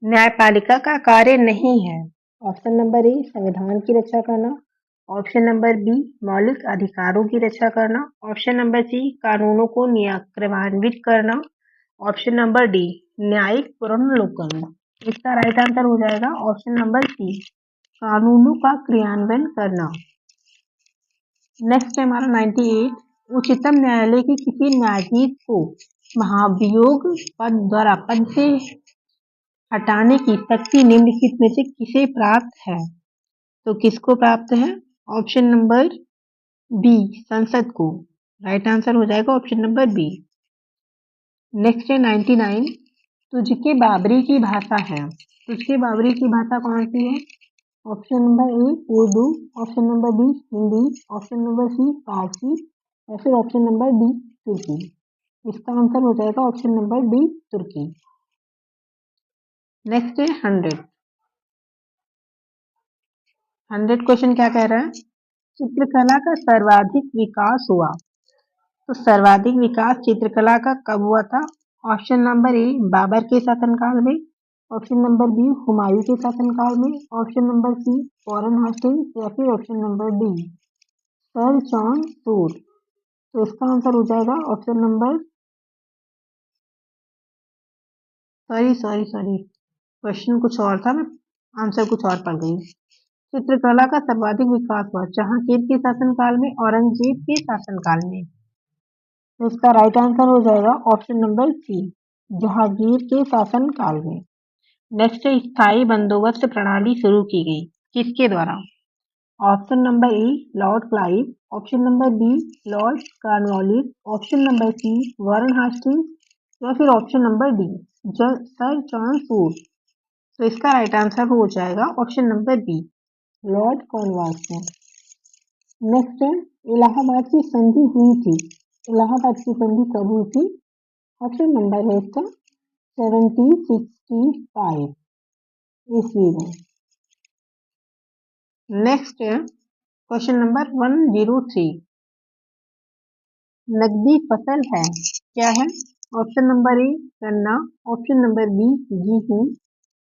न्यायपालिका का कार्य नहीं है। ऑप्शन नंबर ए संविधान की रक्षा करना, ऑप्शन नंबर बी मौलिक अधिकारों की रक्षा करना, ऑप्शन नंबर सी कानूनों को क्रियान्वित करना, ऑप्शन नंबर डी न्यायिक पुनर्विलोकन। इसका राइट आंसर हो जाएगा ऑप्शन नंबर सी कानूनों का क्रियान्वयन करना। नेक्स्ट है हमारा 98, उच्चतम न्यायालय के किसी न्यायाधीश को महाभियोग पद द्वारा पद से हटाने की शक्ति निम्नलिखित में से किसे प्राप्त है? तो किसको प्राप्त है? ऑप्शन नंबर बी संसद को। राइट आंसर हो जाएगा ऑप्शन नंबर बी। नेक्स्ट है 99, तुझके बाबरी की भाषा है, तुझके बाबरी की भाषा कौन सी है? Option number A Urdu, option number B Hindi, option number C Farsi, या फिर ऑप्शन नंबर डी तुर्की। इसका आंसर हो जाएगा ऑप्शन नंबर डी तुर्की। नेक्स्ट है 100 क्वेश्चन क्या कह रहा है? चित्रकला का सर्वाधिक विकास हुआ, तो सर्वाधिक विकास चित्रकला का कब हुआ था? ऑप्शन नंबर ए बाबर के शासनकाल में, ऑप्शन नंबर बी हुमायूं के शासनकाल में, option number C Warren Hastings, या फिर option number D sir John Shore. तो इसका आंसर हो जाएगा ऑप्शन नंबर सॉरी क्वेश्चन कुछ और था, मैं आंसर कुछ और पढ़ गई। चित्रकला का सर्वाधिक विकास हुआ जहांगीर के शासनकाल में, औरंगजेब के शासनकाल में। तो इसका राइट आंसर हो जाएगा ऑप्शन नंबर सी जहांगीर के शासनकाल में। नेक्स्ट है स्थायी बंदोबस्त प्रणाली शुरू की गई, किसके द्वारा? Option number A Lord Clive, option number B Lord Cornwallis, option number C Warren Hastings, या फिर option number D sir John Shore. तो इसका राइट आंसर हो जाएगा option number B Lord Cornwallis. Next है इलाहाबाद की संधि हुई थी, इलाहाबाद की संधि कब हुई थी? ऑप्शन नंबर है इसका 1765 ईस्वी में। नेक्स्ट है क्वेश्चन नंबर 103, नकदी फसल है क्या है? ऑप्शन नंबर ए गन्ना, ऑप्शन नंबर बी गेहूं,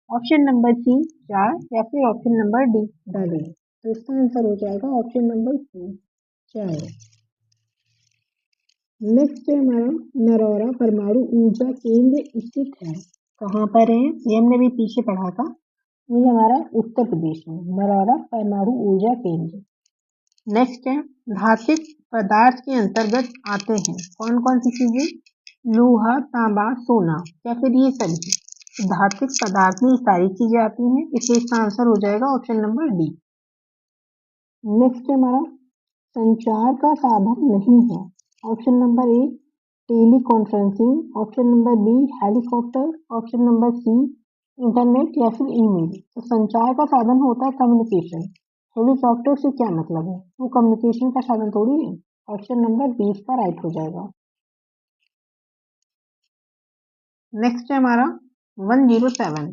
ऑप्शन नंबर सी चाय, या फिर ऑप्शन नंबर डी दालें। तो इसका आंसर हो जाएगा ऑप्शन नंबर सी चाय। नेक्स्ट है हमारा नरौरा परमाणु ऊर्जा केंद्र स्थित है, कहाँ पर है? ये हमने भी पीछे पढ़ा था, ये हमारा उत्तर प्रदेश में नरौरा परमाणु ऊर्जा केंद्र। नेक्स्ट है धात्विक पदार्थ के अंतर्गत आते हैं कौन कौन सी चीजें? लोहा तांबा सोना, या फिर ये सभी धात्विक पदार्थ में सारी चीजें आती हैं, इसलिए इसका आंसर हो जाएगा ऑप्शन नंबर डी। नेक्स्ट हमारा संचार का साधन नहीं है, option number A teleconferencing, option number B helicopter, option number C internet, या फिर ईमेल। तो संचार का साधन होता है कम्युनिकेशन, हेलीकॉप्टर से क्या मतलब है? वो कम्युनिकेशन का साधन थोड़ी है। ऑप्शन नंबर बी इसका राइट हो जाएगा। नेक्स्ट है हमारा 107,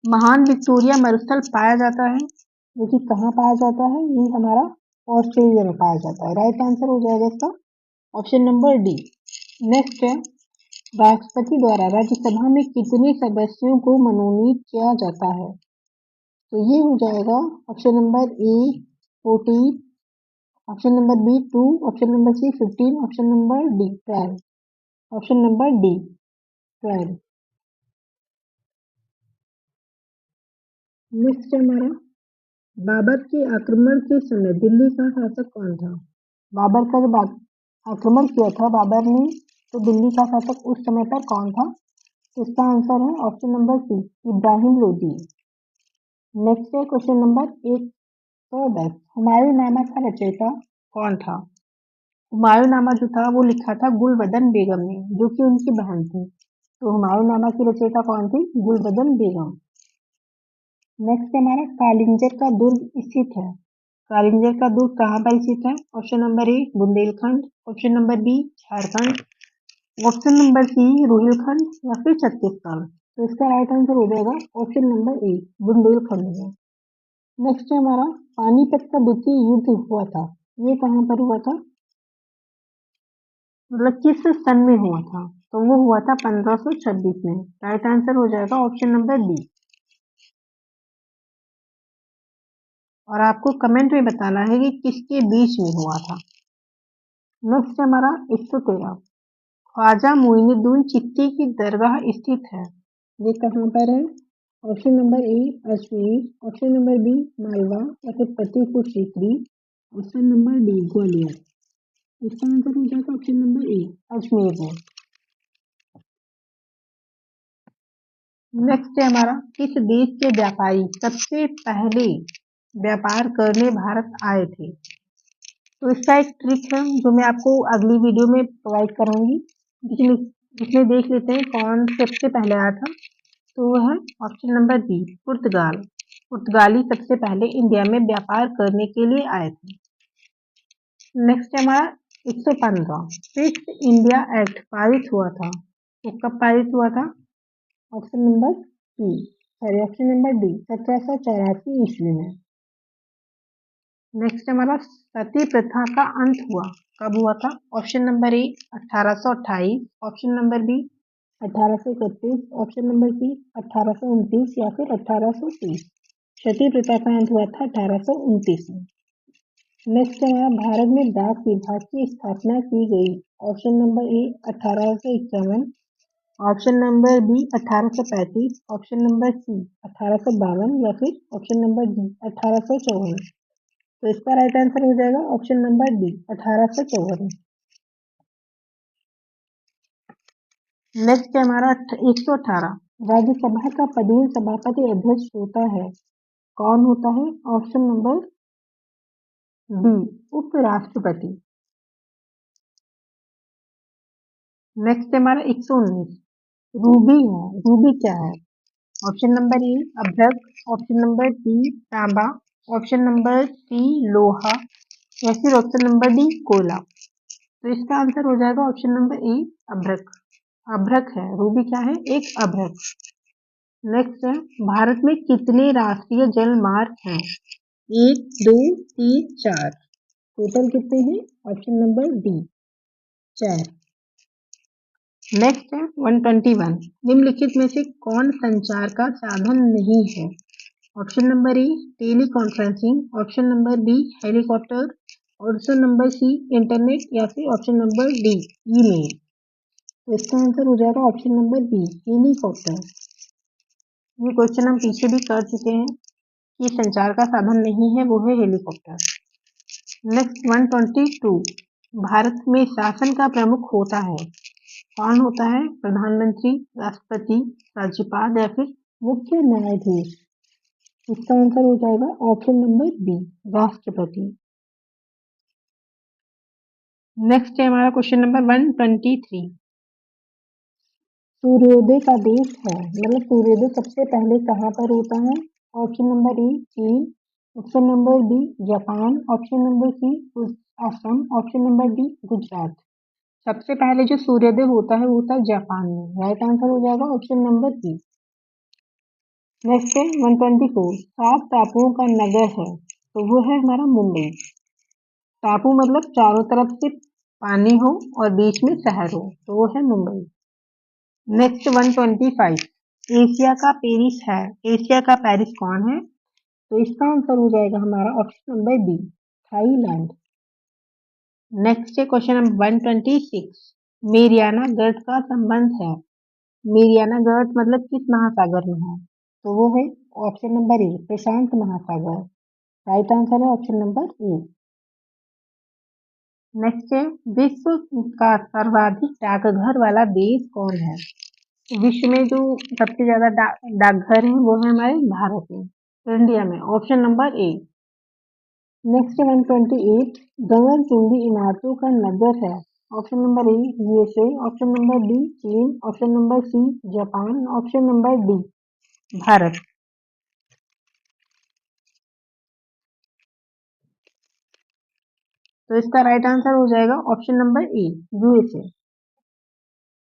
महान विक्टोरिया मरुस्थल पाया जाता है, जो कि कहाँ पाया जाता है? ये हमारा ऑस्ट्रेलिया में पाया जाता है। राइट आंसर हो जाएगा इसका ऑप्शन नंबर डी। नेक्स्ट है राष्ट्रपति द्वारा राज्यसभा में कितने सदस्यों को मनोनीत किया जाता है? तो ये हो जाएगा option number A 14, option number B 2, option number C 15, option number D 12। Option number D 12। Next है हमारा, बाबर के आक्रमण के समय दिल्ली का शासक कौन था? बाबर का जब आक्रमण किया था बाबर ने, तो दिल्ली का शासक उस समय पर कौन था? इसका आंसर है option number C, Ibrahim Lodi. Next है क्वेश्चन नंबर 110, हुमायूंनामा का रचयिता कौन था? हुमायूंनामा जो था वो लिखा था गुलबदन बेगम ने, जो कि उनकी बहन थी। तो हुमायूंनामा की रचयिता कौन थी? गुलबदन बेगम। नेक्स्ट हमारा, कालिंजर का दुर्ग स्थित है। कालिंजर का दुर्ग कहाँ पर स्थित है? Option number A Bundelkhand, option number B Jharkhand, option number C Rohilkhand या फिर छत्तीसगढ़। तो इसका राइट आंसर हो जाएगा ऑप्शन नंबर ए बुंदेलखंड में। नेक्स्ट है हमारा, पानीपत का द्वितीय युद्ध हुआ था, ये कहाँ पर हुआ था? मतलब किस सन में हुआ था? तो वो हुआ था 1526 में। राइट आंसर हो जाएगा ऑप्शन नंबर बी। और आपको कमेंट में बताना है कि किसके बीच में हुआ था। नेक्स्ट हमारा 113, ख्वाजा मोइनुद्दीन चिश्ती की दरगाह स्थित है, ये कहाँ पर है? Option number A Ajmer, option number B Malwa या फिर Fatehpur Sikri, option number D Gwalior. इसका आंसर हो जाएगा ऑप्शन नंबर ए अजमेर में। नेक्स्ट है हमारा, किस देश के व्यापारी सबसे पहले व्यापार करने भारत आए थे? तो इसका एक ट्रिक है जो मैं आपको अगली वीडियो में प्रोवाइड करूंगी, जिसमें देख लेते हैं कौन सबसे पहले आया था। तो वो है ऑप्शन नंबर बी पुर्तगाल। पुर्तगाली सबसे पहले इंडिया में व्यापार करने के लिए आए थे। नेक्स्ट है हमारा 115, फिक्स इंडिया एक्ट पारित हुआ था, वो कब पारित हुआ था? Option number D, sorry option number D 1784 ईस्वी में। नेक्स्ट हमारा, सती प्रथा का अंत हुआ कब हुआ था? Option number A 1828, option number B 1831, option number C 1829 या फिर 1830। सती प्रथा का अंत हुआ था 1829 में। नेक्स्ट हमारा, भारत में डाक विभाग की स्थापना की गई, option number A 1851, option number B 1835, option number C 1852 या फिर ऑप्शन नंबर डी 1854। तो इसका राइट आंसर हो जाएगा ऑप्शन नंबर डी 1854। नेक्स्ट है हमारा 118, राज्यसभा का पदेन सभापति अध्यक्ष होता है, कौन होता है? ऑप्शन नंबर डी उपराष्ट्रपति। नेक्स्ट है हमारा 119, रूबी है, रूबी क्या है? ऑप्शन नंबर ए अभ्रक, ऑप्शन नंबर बी तांबा, ऑप्शन नंबर सी लोहा या फिर ऑप्शन नंबर डी कोयला। तो इसका आंसर हो जाएगा ऑप्शन नंबर ए अभ्रक। अभ्रक है, रूबी क्या है? एक अभ्रक। नेक्स्ट है, भारत में कितने राष्ट्रीय जल मार्ग हैं? 1 2 3 4, टोटल कितने हैं? Option number D 4। नेक्स्ट है 121, निम्नलिखित में से कौन संचार का साधन नहीं है? Option number A teleconferencing, option number B helicopter, option number C internet या फिर ऑप्शन नंबर डी ईमेल। तो इसका आंसर हो जाएगा ऑप्शन नंबर बी हेलीकॉप्टर। ये क्वेश्चन हम पीछे भी कर चुके हैं कि संचार का साधन नहीं है, वो है हेलीकॉप्टर। नेक्स्ट 122, भारत में शासन का प्रमुख होता है, कौन होता है? प्रधानमंत्री, राष्ट्रपति, राज्यपाल या फिर मुख्य न्यायाधीश। इसका आंसर हो जाएगा ऑप्शन नंबर बी राष्ट्रपति। नेक्स्ट है हमारा क्वेश्चन नंबर 123, सूर्योदय का देश है, मतलब सूर्योदय सबसे पहले कहाँ पर होता है? ऑप्शन नंबर ए चीन, option number B Japan, option number C Assam, option number D Gujarat. सबसे पहले जो सूर्योदय होता है वो होता है जापान में। राइट आंसर हो जाएगा ऑप्शन नंबर बी। नेक्स्ट है 124, 7 टापुओं का नगर है, तो वो है हमारा मुंबई। टापू मतलब चारों तरफ से पानी हो और बीच में शहर हो, तो वो है मुंबई। नेक्स्ट 125, एशिया का पेरिस है, एशिया का पेरिस कौन है? तो इसका आंसर हो जाएगा हमारा option number B Thailand. Next है क्वेश्चन नंबर 126, मेरियाना गर्त का संबंध है? मेरियाना गर्त मतलब किस महासागर में है? तो वो है ऑप्शन नंबर ए, प्रशांत महासागर। राइट आंसर है ऑप्शन नंबर ए। नेक्स्ट है, विश्व का सर्वाधिक डाकघर वाला देश कौन है? विश्व में जो सबसे ज्यादा डाकघर हैं वो है हमारे भारत में, इंडिया में। Option number A. नेक्स्ट 128, गगनचुंबी इमारतों का नगर है? Option number A USA, option number B चीन, option number C Japan, option number D Bharat. तो इसका राइट आंसर हो जाएगा option number A USA.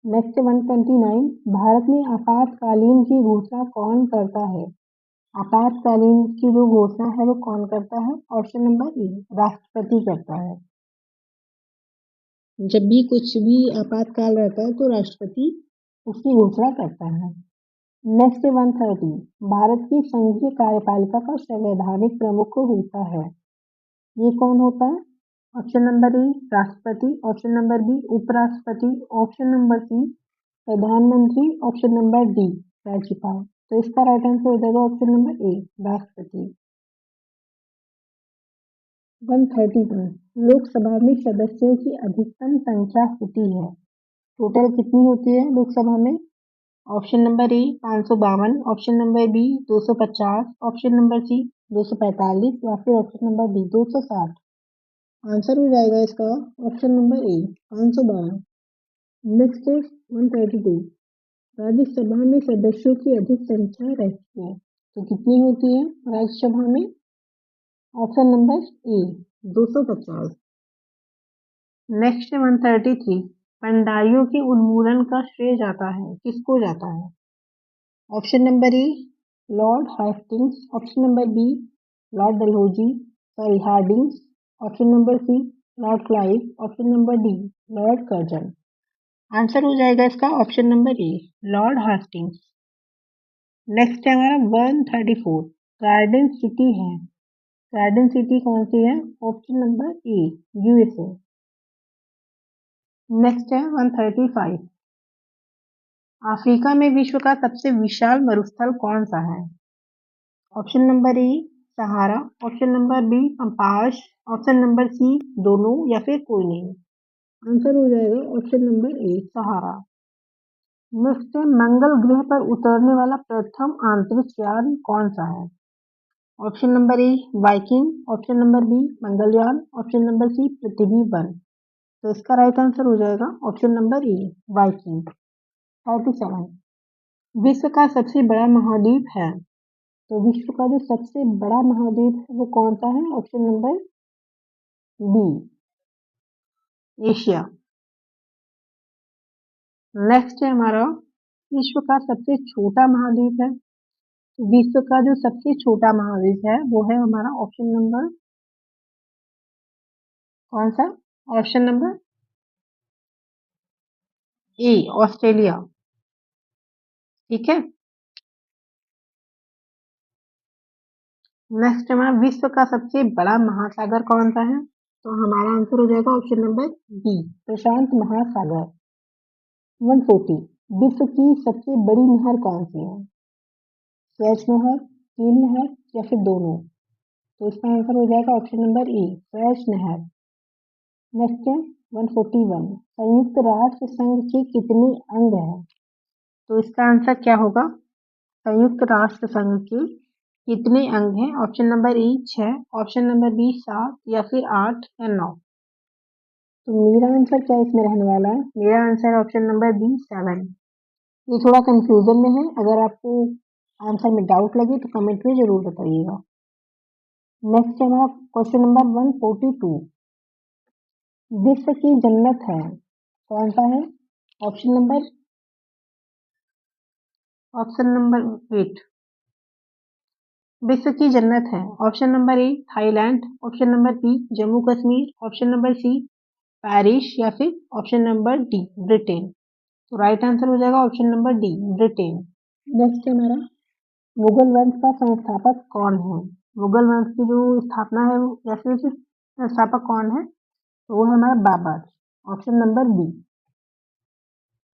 Next 129, Bharat में आपातकालीन की घोषणा कौन करता है? आपातकालीन की जो घोषणा है वो कौन करता है? ऑप्शन नंबर ए राष्ट्रपति करता है। जब भी कुछ भी आपातकाल रहता है तो राष्ट्रपति उसकी घोषणा करता है। नेक्स्ट 130, भारत की संघीय कार्यपालिका का संवैधानिक प्रमुख होता है? ये कौन होता है? ऑप्शन नंबर ए राष्ट्रपति, ऑप्शन नंबर बी उपराष्ट्रपति, ऑप्शन नंबर सी प्रधानमंत्री, ऑप्शन नंबर डी राज्यपाल। तो इसका राइट आंसर हो जाएगा ऑप्शन नंबर ए राष्ट्रपति। 131, लोकसभा में सदस्यों की अधिकतम संख्या होती है? टोटल कितनी होती है लोकसभा में? Option number A 552, option number B 250, option number C 245 या फिर ऑप्शन नंबर डी 260। आंसर हो जाएगा इसका ऑप्शन नंबर ए 552। नेक्स्ट है 132, राज्यसभा में सदस्यों की अधिक संख्या रहती है तो कितनी होती है राज्यसभा में? Option number A 250। नेक्स्ट 133, पंडारियों के उन्मूलन का श्रेय जाता है, किसको जाता है? Option number A lord Hastings, option number B lord Dalhousie sorry Hardings, option number C lord Clive, option number D lord Curzon. Answer हो जाएगा इसका option number A lord Hastings. Next है हमारा 134, गार्डन सिटी है? Garden city कौन सी है? Option number A USA. Next है 135, अफ्रीका में विश्व का सबसे विशाल मरुस्थल कौन सा है? Option number A Sahara, option number B pampas, option number C दोनों या फिर कोई नहीं। आंसर हो जाएगा option number A Sahara. Next है, मंगल ग्रह पर उतरने वाला प्रथम अंतरिक्ष यान कौन सा है? Option number A Viking, option number B Mangalyaan, option number C Prithvi 1। तो इसका राइट आंसर हो जाएगा ऑप्शन नंबर ए वाइकिंग। 37, विश्व का सबसे बड़ा महाद्वीप है? तो विश्व का जो सबसे बड़ा महाद्वीप है वो कौन सा है? Option number B Asia. Next है हमारा, विश्व का सबसे छोटा महाद्वीप है? तो विश्व का जो सबसे छोटा महाद्वीप है वो है हमारा ऑप्शन नंबर कौन सा? Option number A Australia. ठीक है। नेक्स्ट हमारा, विश्व का सबसे बड़ा महासागर कौन सा है? तो हमारा आंसर हो जाएगा ऑप्शन नंबर बी प्रशांत महासागर। 140, विश्व की सबसे बड़ी नहर कौन सी है? स्वेज नहर, नील नहर या फिर दोनों? तो इसका आंसर हो जाएगा ऑप्शन नंबर ए स्वेज नहर। नेक्स्ट है 141, संयुक्त राष्ट्र संघ के कितने अंग हैं? तो इसका आंसर क्या होगा? संयुक्त राष्ट्र संघ के कितने अंग हैं? Option number A 6, option number B 7 या फिर 8 या 9। तो मेरा आंसर क्या इसमें रहने वाला है? मेरा आंसर ऑप्शन नंबर बी 7। ये थोड़ा कंफ्यूजन में है, अगर आपको आंसर में डाउट लगे तो कमेंट में जरूर बताइएगा। नेक्स्ट है हमारा क्वेश्चन नंबर 142, विश्व की जन्नत है कौन सा है? ऑप्शन नंबर 8 विश्व की जन्नत है। Option number A Thailand, option number B Jammu Kashmir, option number C Paris या फिर ऑप्शन नंबर डी ब्रिटेन। तो राइट आंसर हो जाएगा option number D Britain. Next है हमारा, मुगल वंश का संस्थापक कौन है? मुगल वंश की जो स्थापना है या फिर संस्थापक कौन है? तो वो है हमारा Babur. Option number B.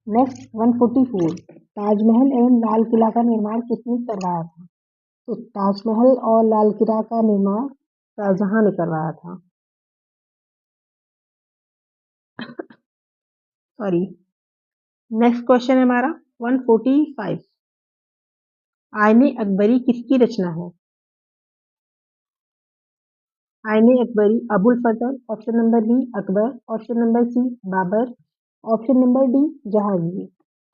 Next 144, Taj Mahal एवं लाल किला का निर्माण किसने करवाया था? तो ताजमहल और लाल किला का निर्माण शाहजहां ने करवाया था। सॉरी। नेक्स्ट क्वेश्चन है हमारा 145, आईने अकबरी किसकी रचना है? Ain Akbari Abul Fazal, option number B Akbar, option number C Babar, option number D Jahangir.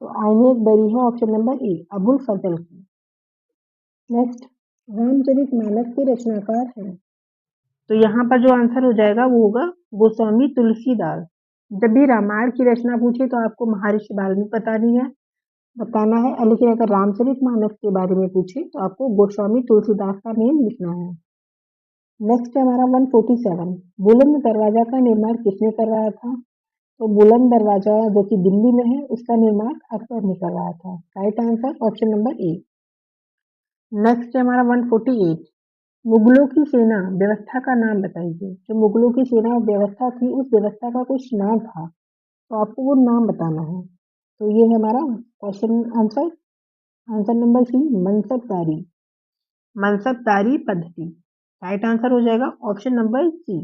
तो आईने अकबरी है option number A Abul Fazal की। नेक्स्ट, रामचरितमानस के रचनाकार हैं? तो यहाँ पर जो आंसर हो जाएगा वो होगा गोस्वामी तुलसीदास। जब भी रामायण की रचना पूछे तो आपको महर्षि वाल्मीकि बताना है, लेकिन अगर रामचरितमानस के बारे में पूछे तो आपको गोस्वामी तुलसीदास का नेम लिखना है। नेक्स्ट है हमारा 147, बुलंद दरवाजा का निर्माण किसने करवाया था? तो बुलंद दरवाजा जो कि दिल्ली में है उसका निर्माण अकबर ने करवाया था। Right answer option number A. Next है हमारा 148, मुगलों की सेना व्यवस्था का नाम बताइए। जो मुगलों की सेना व्यवस्था थी उस व्यवस्था का कुछ नाम था, तो आपको वो नाम बताना है। तो ये है हमारा question answer. Answer number C मनसबदारी, मनसबदारी पद्धति। राइट आंसर हो जाएगा ऑप्शन नंबर सी।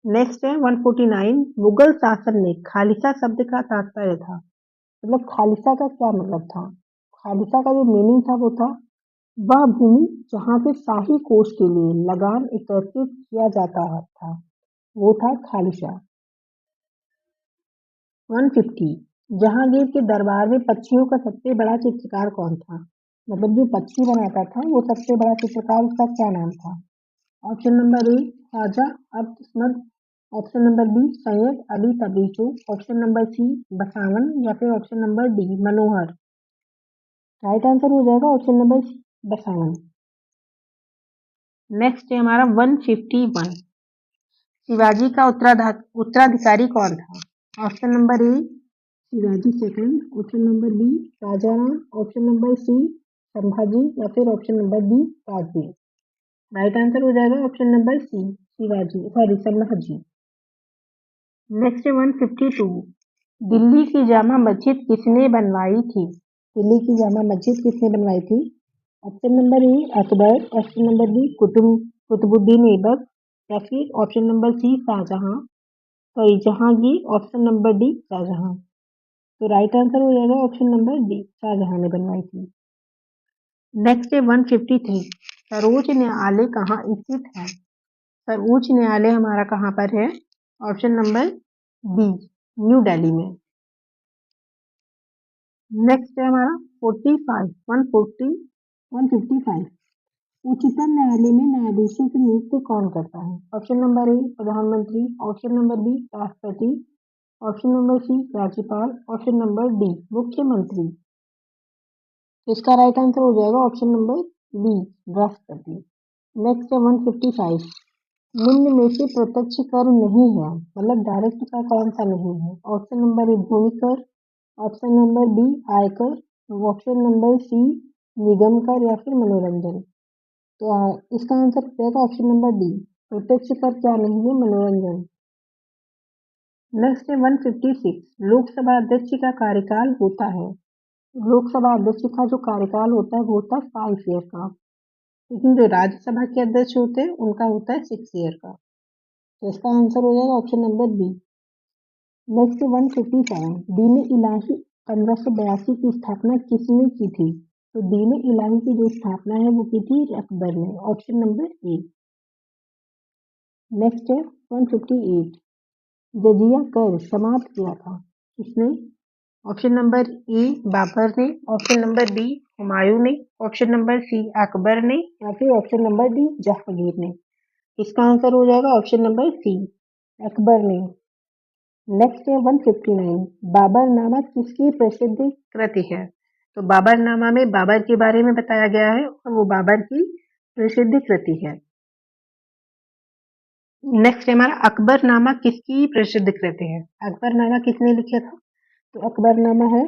नेक्स्ट है 149, मुगल शासन में खालिसा शब्द का तात्पर्य था। मतलब खालिसा का क्या मतलब था? खालिसा का जो मीनिंग था वो था वह भूमि जहाँ से शाही कोष के लिए लगान एकत्रित किया जाता था, वो था खालिसा। 150, जहांगीर के दरबार में पक्षियों का सबसे बड़ा चित्रकार कौन था? मतलब जो पक्षी बनाता था वो सबसे बड़ा चित्रकार, उसका क्या नाम था? Option number A Khwaja Abd Samad, option number B Syed Ali Tabrizi, option number C Basawan या फिर option number D Manohar. Right answer हो जाएगा option number C Basawan. Next है हमारा 151, शिवाजी का उत्तराधिकारी कौन था? Option number A Shivaji second, option number B Shahjahan, option number C Sambhaji या फिर option number D Rajveer. Right answer हो जाएगा option number C Shivaji, sorry Sambhaji. Next है 152, दिल्ली की जामा मस्जिद किसने बनवाई थी? दिल्ली की जामा मस्जिद किसने बनवाई थी? Option number A Akbar, option number B Qutbuddin Aibak या फिर option number C Shahjahan, sorry Jahangir, option number D Shahjahan. तो राइट आंसर हो जाएगा ऑप्शन नंबर डी शाहजहां ने बनवाई थी। नेक्स्ट है 153, सर्वोच्च न्यायालय कहाँ स्थित है? सर्वोच्च न्यायालय हमारा कहाँ पर है? Option number B new Delhi में। नेक्स्ट है हमारा 45 140 155, उच्चतम न्यायालय में न्यायाधीशों की नियुक्ति कौन करता है? ऑप्शन नंबर ए प्रधानमंत्री, ऑप्शन नंबर बी राष्ट्रपति, ऑप्शन नंबर सी राज्यपाल, ऑप्शन नंबर डी मुख्यमंत्री। तो इसका राइट आंसर हो जाएगा ऑप्शन नंबर बी राष्ट्रपति। नेक्स्ट है 155, निम्न में से प्रत्यक्ष कर नहीं है, मतलब डायरेक्ट कर कौन सा नहीं है? ऑप्शन नंबर ए भूमि कर, ऑप्शन नंबर बी आयकर, ऑप्शन नंबर सी निगम कर या फिर मनोरंजन। तो इसका आंसर हो जाएगा ऑप्शन नंबर डी प्रत्यक्ष कर क्या नहीं है? मनोरंजन। नेक्स्ट है 156, लोकसभा अध्यक्ष का कार्यकाल होता है। लोकसभा अध्यक्ष का जो कार्यकाल होता है वो होता है 5 ईयर का, लेकिन जो राज्यसभा के अध्यक्ष होते हैं उनका होता है 6 ईयर का। तो इसका आंसर हो जाएगा ऑप्शन नंबर बी। नेक्स्ट 157, दीन इलाही 1582 की स्थापना किसने की थी? तो दीन इलाही की जो स्थापना है वो की थी अकबर ने, ऑप्शन नंबर ए। नेक्स्ट है 158, जजिया कर समाप्त किया था किसने? ऑप्शन नंबर ए बाबर ने, ऑप्शन नंबर बी हुमायूं ने, ऑप्शन नंबर सी अकबर ने या फिर ऑप्शन नंबर डी जहांगीर ने। इसका आंसर हो जाएगा ऑप्शन नंबर सी अकबर ने। नेक्स्ट है 159, बाबरनामा किसकी प्रसिद्ध कृति है? तो बाबरनामा में बाबर के बारे में बताया गया है और वो बाबर की प्रसिद्ध कृति है। नेक्स्ट है हमारा अकबरनामा किसकी प्रसिद्ध कृति है? अकबरनामा किसने लिखा था? तो अकबरनामा है,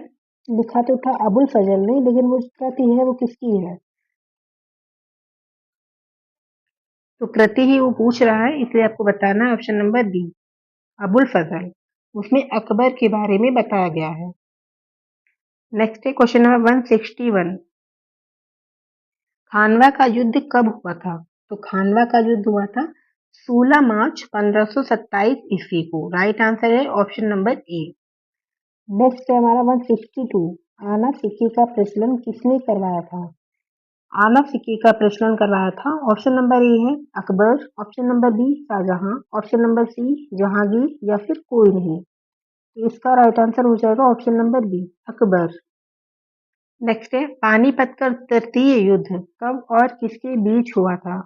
लिखा तो था अबुल फजल ने, लेकिन वो कृति है वो किसकी है? तो कृति ही वो पूछ रहा है, इसलिए आपको बताना है ऑप्शन नंबर बी अबुल फजल। उसमें अकबर के बारे में बताया गया है। नेक्स्ट है क्वेश्चन नंबर 161। खानवा का युद्ध कब हुआ था? तो खानवा का युद्ध हुआ था 16 मार्च 1527 ईस्वी को। राइट आंसर है ऑप्शन नंबर ए। नेक्स्ट है हमारा 162। आना सिक्के का प्रचलन किसने करवाया था? आना सिक्के का प्रचलन करवाया था। ऑप्शन नंबर ए है Akbar, option number B Shahjahan, option number C Jahangir या फिर कोई नहीं। तो इसका राइट आंसर हो जाएगा option number B Akbar. Next है पानीपत का तृतीय युद्ध कब और किसके बीच हुआ था?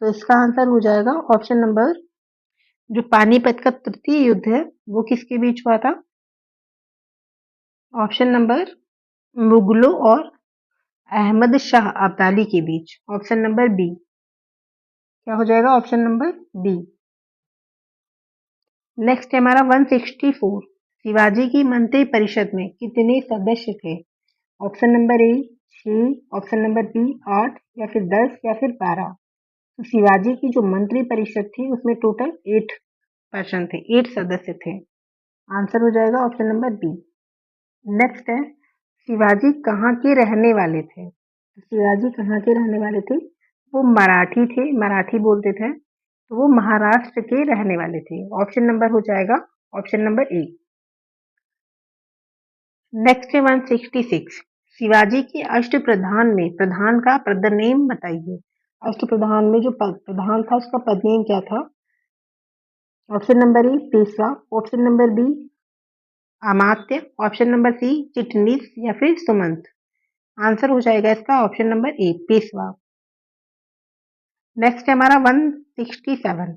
तो इसका आंसर हो जाएगा ऑप्शन नंबर, जो पानीपत का तृतीय युद्ध है वो किसके बीच हुआ था? ऑप्शन नंबर मुगलों और अहमद शाह अब्दाली के बीच। Option number B. क्या हो जाएगा ऑप्शन नंबर बी। नेक्स्ट है हमारा 164। शिवाजी की मंत्री परिषद में कितने सदस्य थे? Option number A 6, option number B 8 या फिर 10 या फिर 12। तो शिवाजी की जो मंत्री परिषद थी उसमें टोटल 8 पर्सन थे, 8 सदस्य थे। आंसर हो जाएगा ऑप्शन नंबर बी। नेक्स्ट है शिवाजी कहाँ के रहने वाले थे? शिवाजी कहाँ के रहने वाले थे? वो मराठी थे, मराठी बोलते थे, तो वो महाराष्ट्र के रहने वाले थे। ऑप्शन नंबर हो जाएगा ऑप्शन नंबर ए। नेक्स्ट है 166। शिवाजी के अष्टप्रधान में प्रधान का पद नेम बताइए। अष्टप्रधान में जो प्रधान था उसका पद नेम क्या था? Option number A Peshwa, option number B Amatya, option number C Chitnis या फिर सुमंत। आंसर हो जाएगा इसका option number A Peshwa. Next है हमारा 167।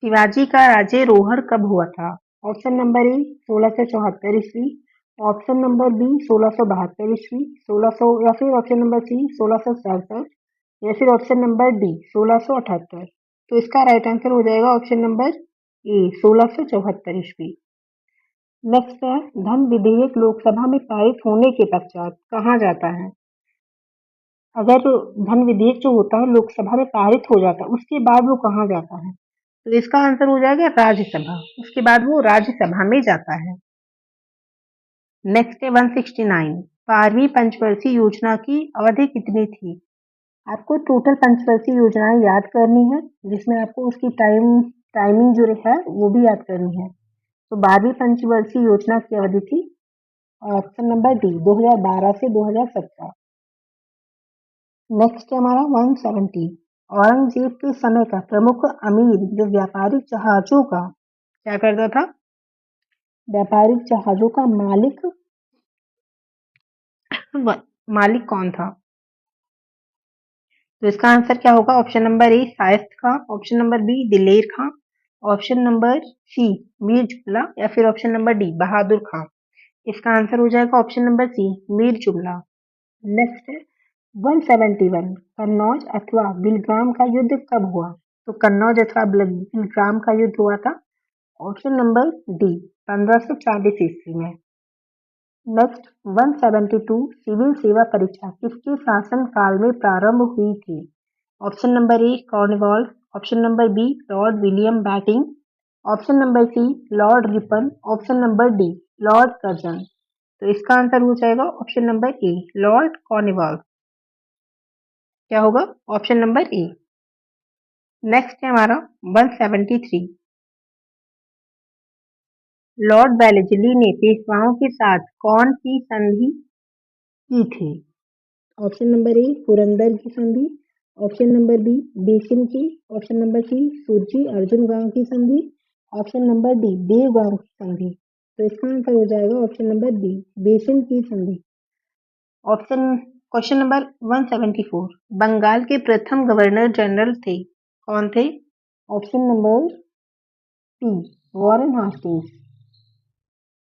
शिवाजी का राज्यरोहण कब हुआ था? ऑप्शन नंबर ए 1674 ईस्वी, ऑप्शन नंबर बी 1672 ईस्वी, 1600 या फिर ऑप्शन नंबर सी 1667 या फिर ऑप्शन नंबर डी 1678। तो इसका राइट आंसर हो जाएगा ऑप्शन नंबर ए 1674 ईस्वी। नेक्स्ट है धन विधेयक लोकसभा में पारित होने के पश्चात कहाँ जाता है? अगर धन विधेयक जो होता है लोकसभा में पारित हो जाता है उसके बाद वो कहाँ जाता है? तो इसका आंसर हो जाएगा राज्यसभा। उसके बाद वो राज्यसभा में जाता है। नेक्स्ट है 169। 12वीं पंचवर्षीय योजना की अवधि कितनी थी? आपको टोटल पंचवर्षीय योजनाएं याद करनी है, जिसमें आपको उसकी टाइमिंग जो है वो भी याद करनी है। तो 12वीं पंचवर्षीय योजना की अवधि थी ऑप्शन नंबर डी 2012 से 2017। नेक्स्ट है हमारा 170। औरंगजेब के समय का प्रमुख अमीर जो व्यापारिक जहाजों का क्या करता था? व्यापारिक जहाजों का मालिक कौन था? तो इसका आंसर क्या होगा? Option number A Shaista Khan, option number B Diler Khan, option number C Mir Jumla या फिर option number D Bahadur Khan. इसका आंसर हो जाएगा ऑप्शन नंबर सी मीर जुमला। नेक्स्ट है 171। कन्नौज अथवा बिलग्राम का युद्ध कब हुआ? तो कन्नौज अथवा बिलग्राम का युद्ध हुआ था ऑप्शन नंबर डी 1540 ईस्वी में। नेक्स्ट 172। सिविल सेवा परीक्षा किसके शासन काल में प्रारंभ हुई थी? Option number A Cornwallis, option number B lord William Bentinck, option number C lord Ripon, option number D lord Curzon. तो इसका आंसर हो जाएगा option number A Lord Cornwallis. क्या होगा? Option number A. नेक्स्ट है हमारा 173। लॉर्ड वेलेस्ली ने पेशवाओं के साथ कौन सी संधि की थी? ऑप्शन नंबर ए पुरंदर की संधि, ऑप्शन नंबर बी बेसिन की, ऑप्शन नंबर सी सुरजी अर्जुन गांव की संधि, ऑप्शन नंबर डी देव गांव की संधि। तो इसका आंसर हो जाएगा ऑप्शन नंबर बी बेसिन की संधि। Option question number 174। बंगाल के प्रथम गवर्नर जनरल थे कौन थे? Option number C Warren Hastings.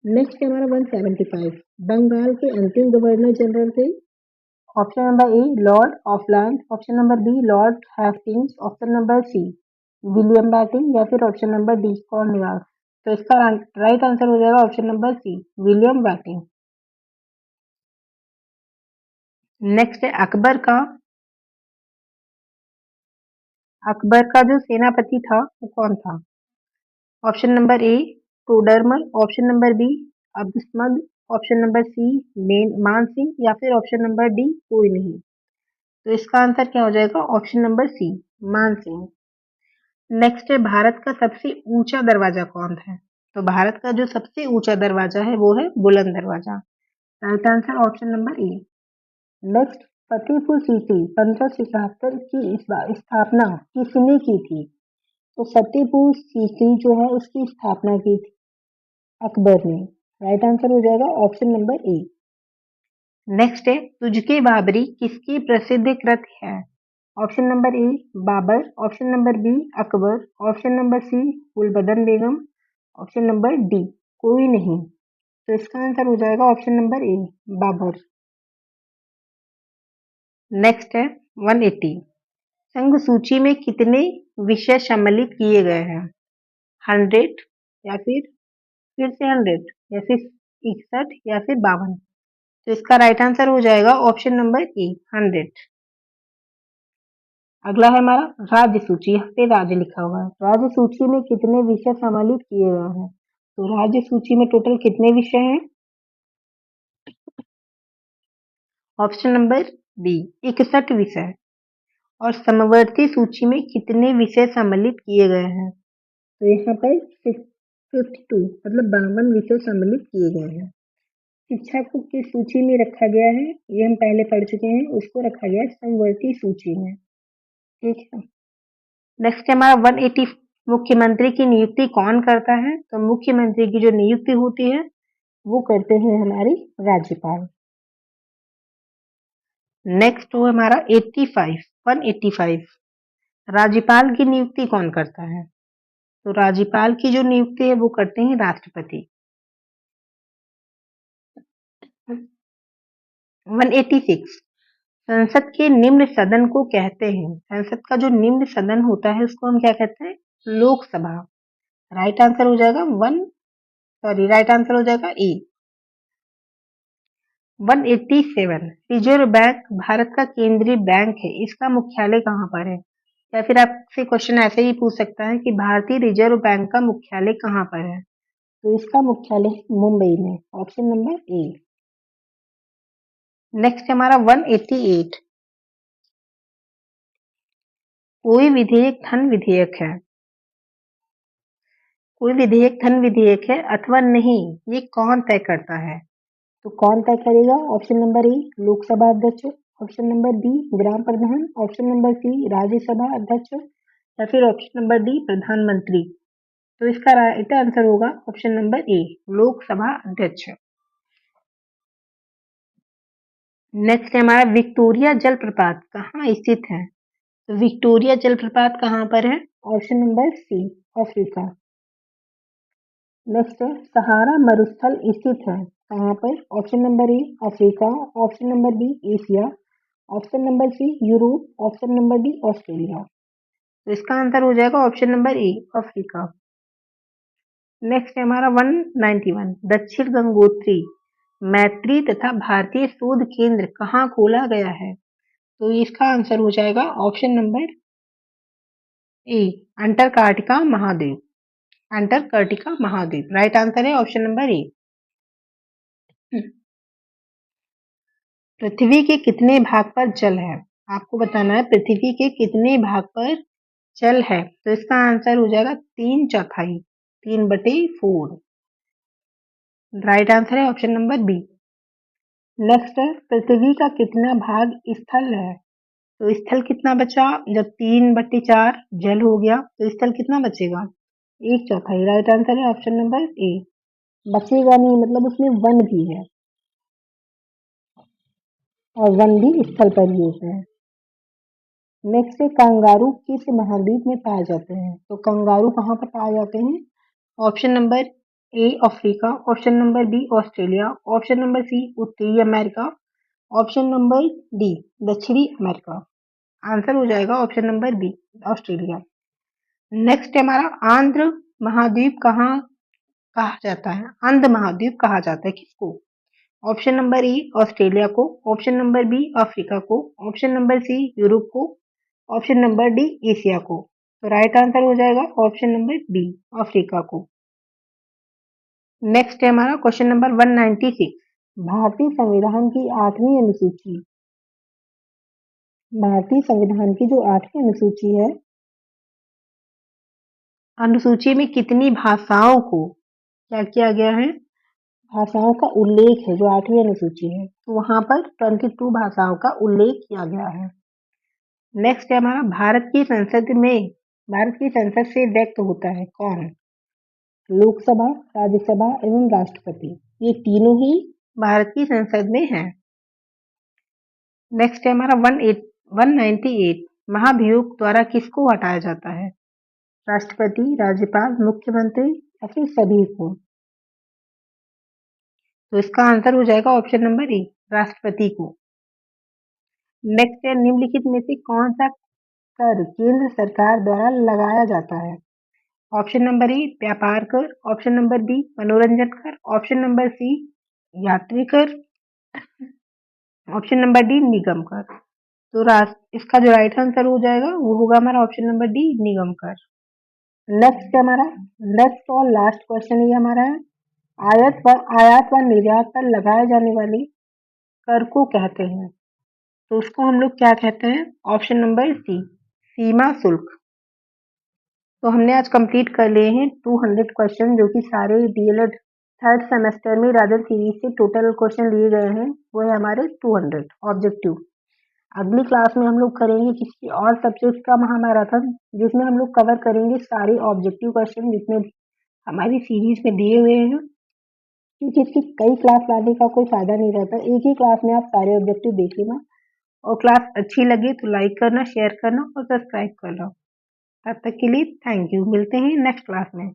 Next है हमारा 175। बंगाल के अंतिम गवर्नर जनरल थे option number A Lord Auckland, option number B Lord Hastings, option number C William Bentinck या फिर ऑप्शन नंबर डी कॉर्नवालिस। तो इसका राइट आंसर हो जाएगा option number C William Bentinck. Next है अकबर का जो सेनापति था वो कौन था? Option number A Todarmal, option number B Abdussamad, option number C Man Singh या फिर ऑप्शन नंबर डी कोई नहीं। तो इसका आंसर क्या हो जाएगा? Option number C Man Singh. Next है भारत का सबसे ऊंचा दरवाजा कौन है? तो भारत का जो सबसे ऊंचा दरवाजा है वो है बुलंद दरवाजा। Right answer option number A. Next, Fatehpur Sikri 1577 की स्थापना किसने की थी? तो फतेहपुर सीकरी जो है उसकी स्थापना की थी अकबर ने। राइट आंसर हो जाएगा ऑप्शन नंबर ए। नेक्स्ट है तुझके बाबरी किसकी प्रसिद्ध कृति है? Option number A Babur, option number B Akbar, option number C Gulbadan Begum, option number D कोई नहीं। तो इसका आंसर हो जाएगा option number A Babur. Next है 180, संघ सूची में कितने विषय सम्मिलित किए गए हैं? 100 या फिर से 100 या फिर 61 या फिर 52। तो इसका राइट आंसर हो जाएगा ऑप्शन नंबर ए 100। अगला है हमारा राज्य सूची। यहाँ पे राज्य लिखा हुआ है। राज्य सूची में कितने विषय सम्मिलित किए गए हैं? तो राज्य सूची में टोटल कितने विषय हैं? ऑप्शन नंबर बी 61 विषय। और समवर्ती सूची में कितने विषय सम्मिलित किए गए हैं? तो यहाँ पर 52 मतलब 52 विषय सम्मिलित किए गए हैं। शिक्षा को किस सूची में रखा गया है ये हम पहले पढ़ चुके हैं, उसको रखा गया है समवर्ती सूची में। ठीक है। नेक्स्ट है हमारा 180, मुख्यमंत्री की नियुक्ति कौन करता है? तो मुख्यमंत्री की जो नियुक्ति होती है वो करते हैं हमारे राज्यपाल। नेक्स्ट हो हमारा 185, राज्यपाल की नियुक्ति कौन करता है? तो राज्यपाल की जो नियुक्ति है वो करते हैं राष्ट्रपति। 186, संसद के निम्न सदन को कहते हैं। संसद का जो निम्न सदन होता है उसको हम क्या कहते हैं? लोकसभा। राइट आंसर हो जाएगा राइट आंसर हो जाएगा ए। 187, रिजर्व बैंक भारत का केंद्रीय बैंक है, इसका मुख्यालय कहाँ पर है? या फिर आपसे क्वेश्चन ऐसे ही पूछ सकता है कि भारतीय रिजर्व बैंक का मुख्यालय कहाँ पर है? तो इसका मुख्यालय मुंबई में। Option number A. नेक्स्ट हमारा 188, कोई विधेयक धन विधेयक है, कोई विधेयक धन विधेयक है अथवा नहीं, ये कौन तय करता है? तो कौन तय करेगा? ऑप्शन नंबर ए लोकसभा अध्यक्ष, ऑप्शन नंबर बी ग्राम प्रधान, ऑप्शन नंबर सी राज्यसभा अध्यक्ष या फिर ऑप्शन नंबर डी प्रधानमंत्री। तो इसका राइट आंसर होगा ऑप्शन नंबर ए लोकसभा अध्यक्ष। नेक्स्ट हमारा विक्टोरिया जलप्रपात कहाँ स्थित है? तो विक्टोरिया जलप्रपात कहाँ पर है? Option number C Africa. Next है सहारा मरुस्थल स्थित है कहाँ पर? Option number A Africa, option number B Asia, option number C Europe, option number D Australia. तो इसका आंसर हो जाएगा option number A Africa. Next है हमारा 191, दक्षिण गंगोत्री मैत्री तथा भारतीय शोध केंद्र कहाँ खोला गया है? तो इसका आंसर हो जाएगा ऑप्शन नंबर ए अंटार्कटिका महाद्वीप। अंटार्कटिका महाद्वीप राइट आंसर है ऑप्शन नंबर ए। पृथ्वी के कितने भाग पर जल है? आपको बताना है पृथ्वी के कितने भाग पर जल है। तो इसका आंसर हो जाएगा 3/4, 3/4। राइट आंसर है ऑप्शन नंबर बी। नेक्स्ट है पृथ्वी का कितना भाग स्थल है? तो स्थल कितना बचा? जब 3/4 जल हो गया तो स्थल कितना बचेगा? 1/4। राइट आंसर है ऑप्शन नंबर ए। बचेगा नहीं मतलब उसमें वन भी है और वन भी स्थल पर ही होते हैं। नेक्स्ट है कंगारू किस महाद्वीप में पाए जाते हैं? तो कंगारू कहाँ पर पाए जाते हैं? Option number A Africa, option number B Australia, option number C उत्तरी अमेरिका, ऑप्शन नंबर डी दक्षिणी अमेरिका। आंसर हो जाएगा option number B Australia. Next हमारा आंध्र महाद्वीप कहाँ कहा जाता है? अंध महाद्वीप कहा जाता है किसको? ऑप्शन नंबर ई ऑस्ट्रेलिया को, ऑप्शन नंबर बी अफ्रीका को, ऑप्शन नंबर सी यूरोप को, ऑप्शन नंबर डी एशिया को। तो राइट आंसर हो जाएगा ऑप्शन नंबर बी अफ्रीका को। नेक्स्ट है हमारा क्वेश्चन नंबर 196। भारतीय संविधान की 8वीं अनुसूची, भारतीय संविधान की जो 8वीं अनुसूची है, अनुसूची में कितनी भाषाओं को क्या किया गया है? भाषाओं का उल्लेख है। जो 8वीं अनुसूची है तो वहां पर 22 भाषाओं का उल्लेख किया गया है। नेक्स्ट है हमारा भारत की संसद से व्यक्त होता है कौन? लोकसभा, राज्यसभा एवं राष्ट्रपति, ये तीनों ही भारत की संसद में हैं। नेक्स्ट है हमारा 198। महाभियोग द्वारा किसको हटाया जाता है? राष्ट्रपति, राज्यपाल, मुख्यमंत्री या फिर सभी को? तो इसका आंसर हो जाएगा ऑप्शन नंबर ए, राष्ट्रपति को। नेक्स्ट है निम्नलिखित में से कौन सा कर केंद्र सरकार द्वारा लगाया जाता है? ऑप्शन नंबर ए व्यापार कर, ऑप्शन नंबर बी मनोरंजन कर, ऑप्शन नंबर सी यात्री कर, ऑप्शन नंबर डी निगम कर। तो इसका जो राइट आंसर हो जाएगा वो होगा हमारा ऑप्शन नंबर डी निगम कर। नेक्स्ट हमारा नेक्स्ट और लास्ट क्वेश्चन ये हमारा है, आयात व निर्यात पर लगाए जाने वाले कर को कहते हैं। तो उसको हम लोग क्या कहते हैं? ऑप्शन नंबर सी सीमा शुल्क। तो हमने आज कंप्लीट कर लिए हैं 200 क्वेश्चन, जो कि सारे डीएलएड थर्ड सेमेस्टर में राजन सीरीज से टोटल क्वेश्चन लिए गए हैं। वो है हमारे 200 ऑब्जेक्टिव। अगली क्लास में हम लोग करेंगे किसी और सब्जेक्ट का महामैराथन, जिसमें हम लोग कवर करेंगे सारे ऑब्जेक्टिव क्वेश्चन जिसमें हमारी सीरीज में दिए हुए हैं। क्योंकि इसकी कई क्लास लाने का कोई फायदा नहीं रहता, एक ही क्लास में आप सारे ऑब्जेक्टिव देख लेना। और क्लास अच्छी लगे तो लाइक करना, शेयर करना और सब्सक्राइब करना। तब तक के लिए थैंक यू। मिलते हैं नेक्स्ट क्लास में।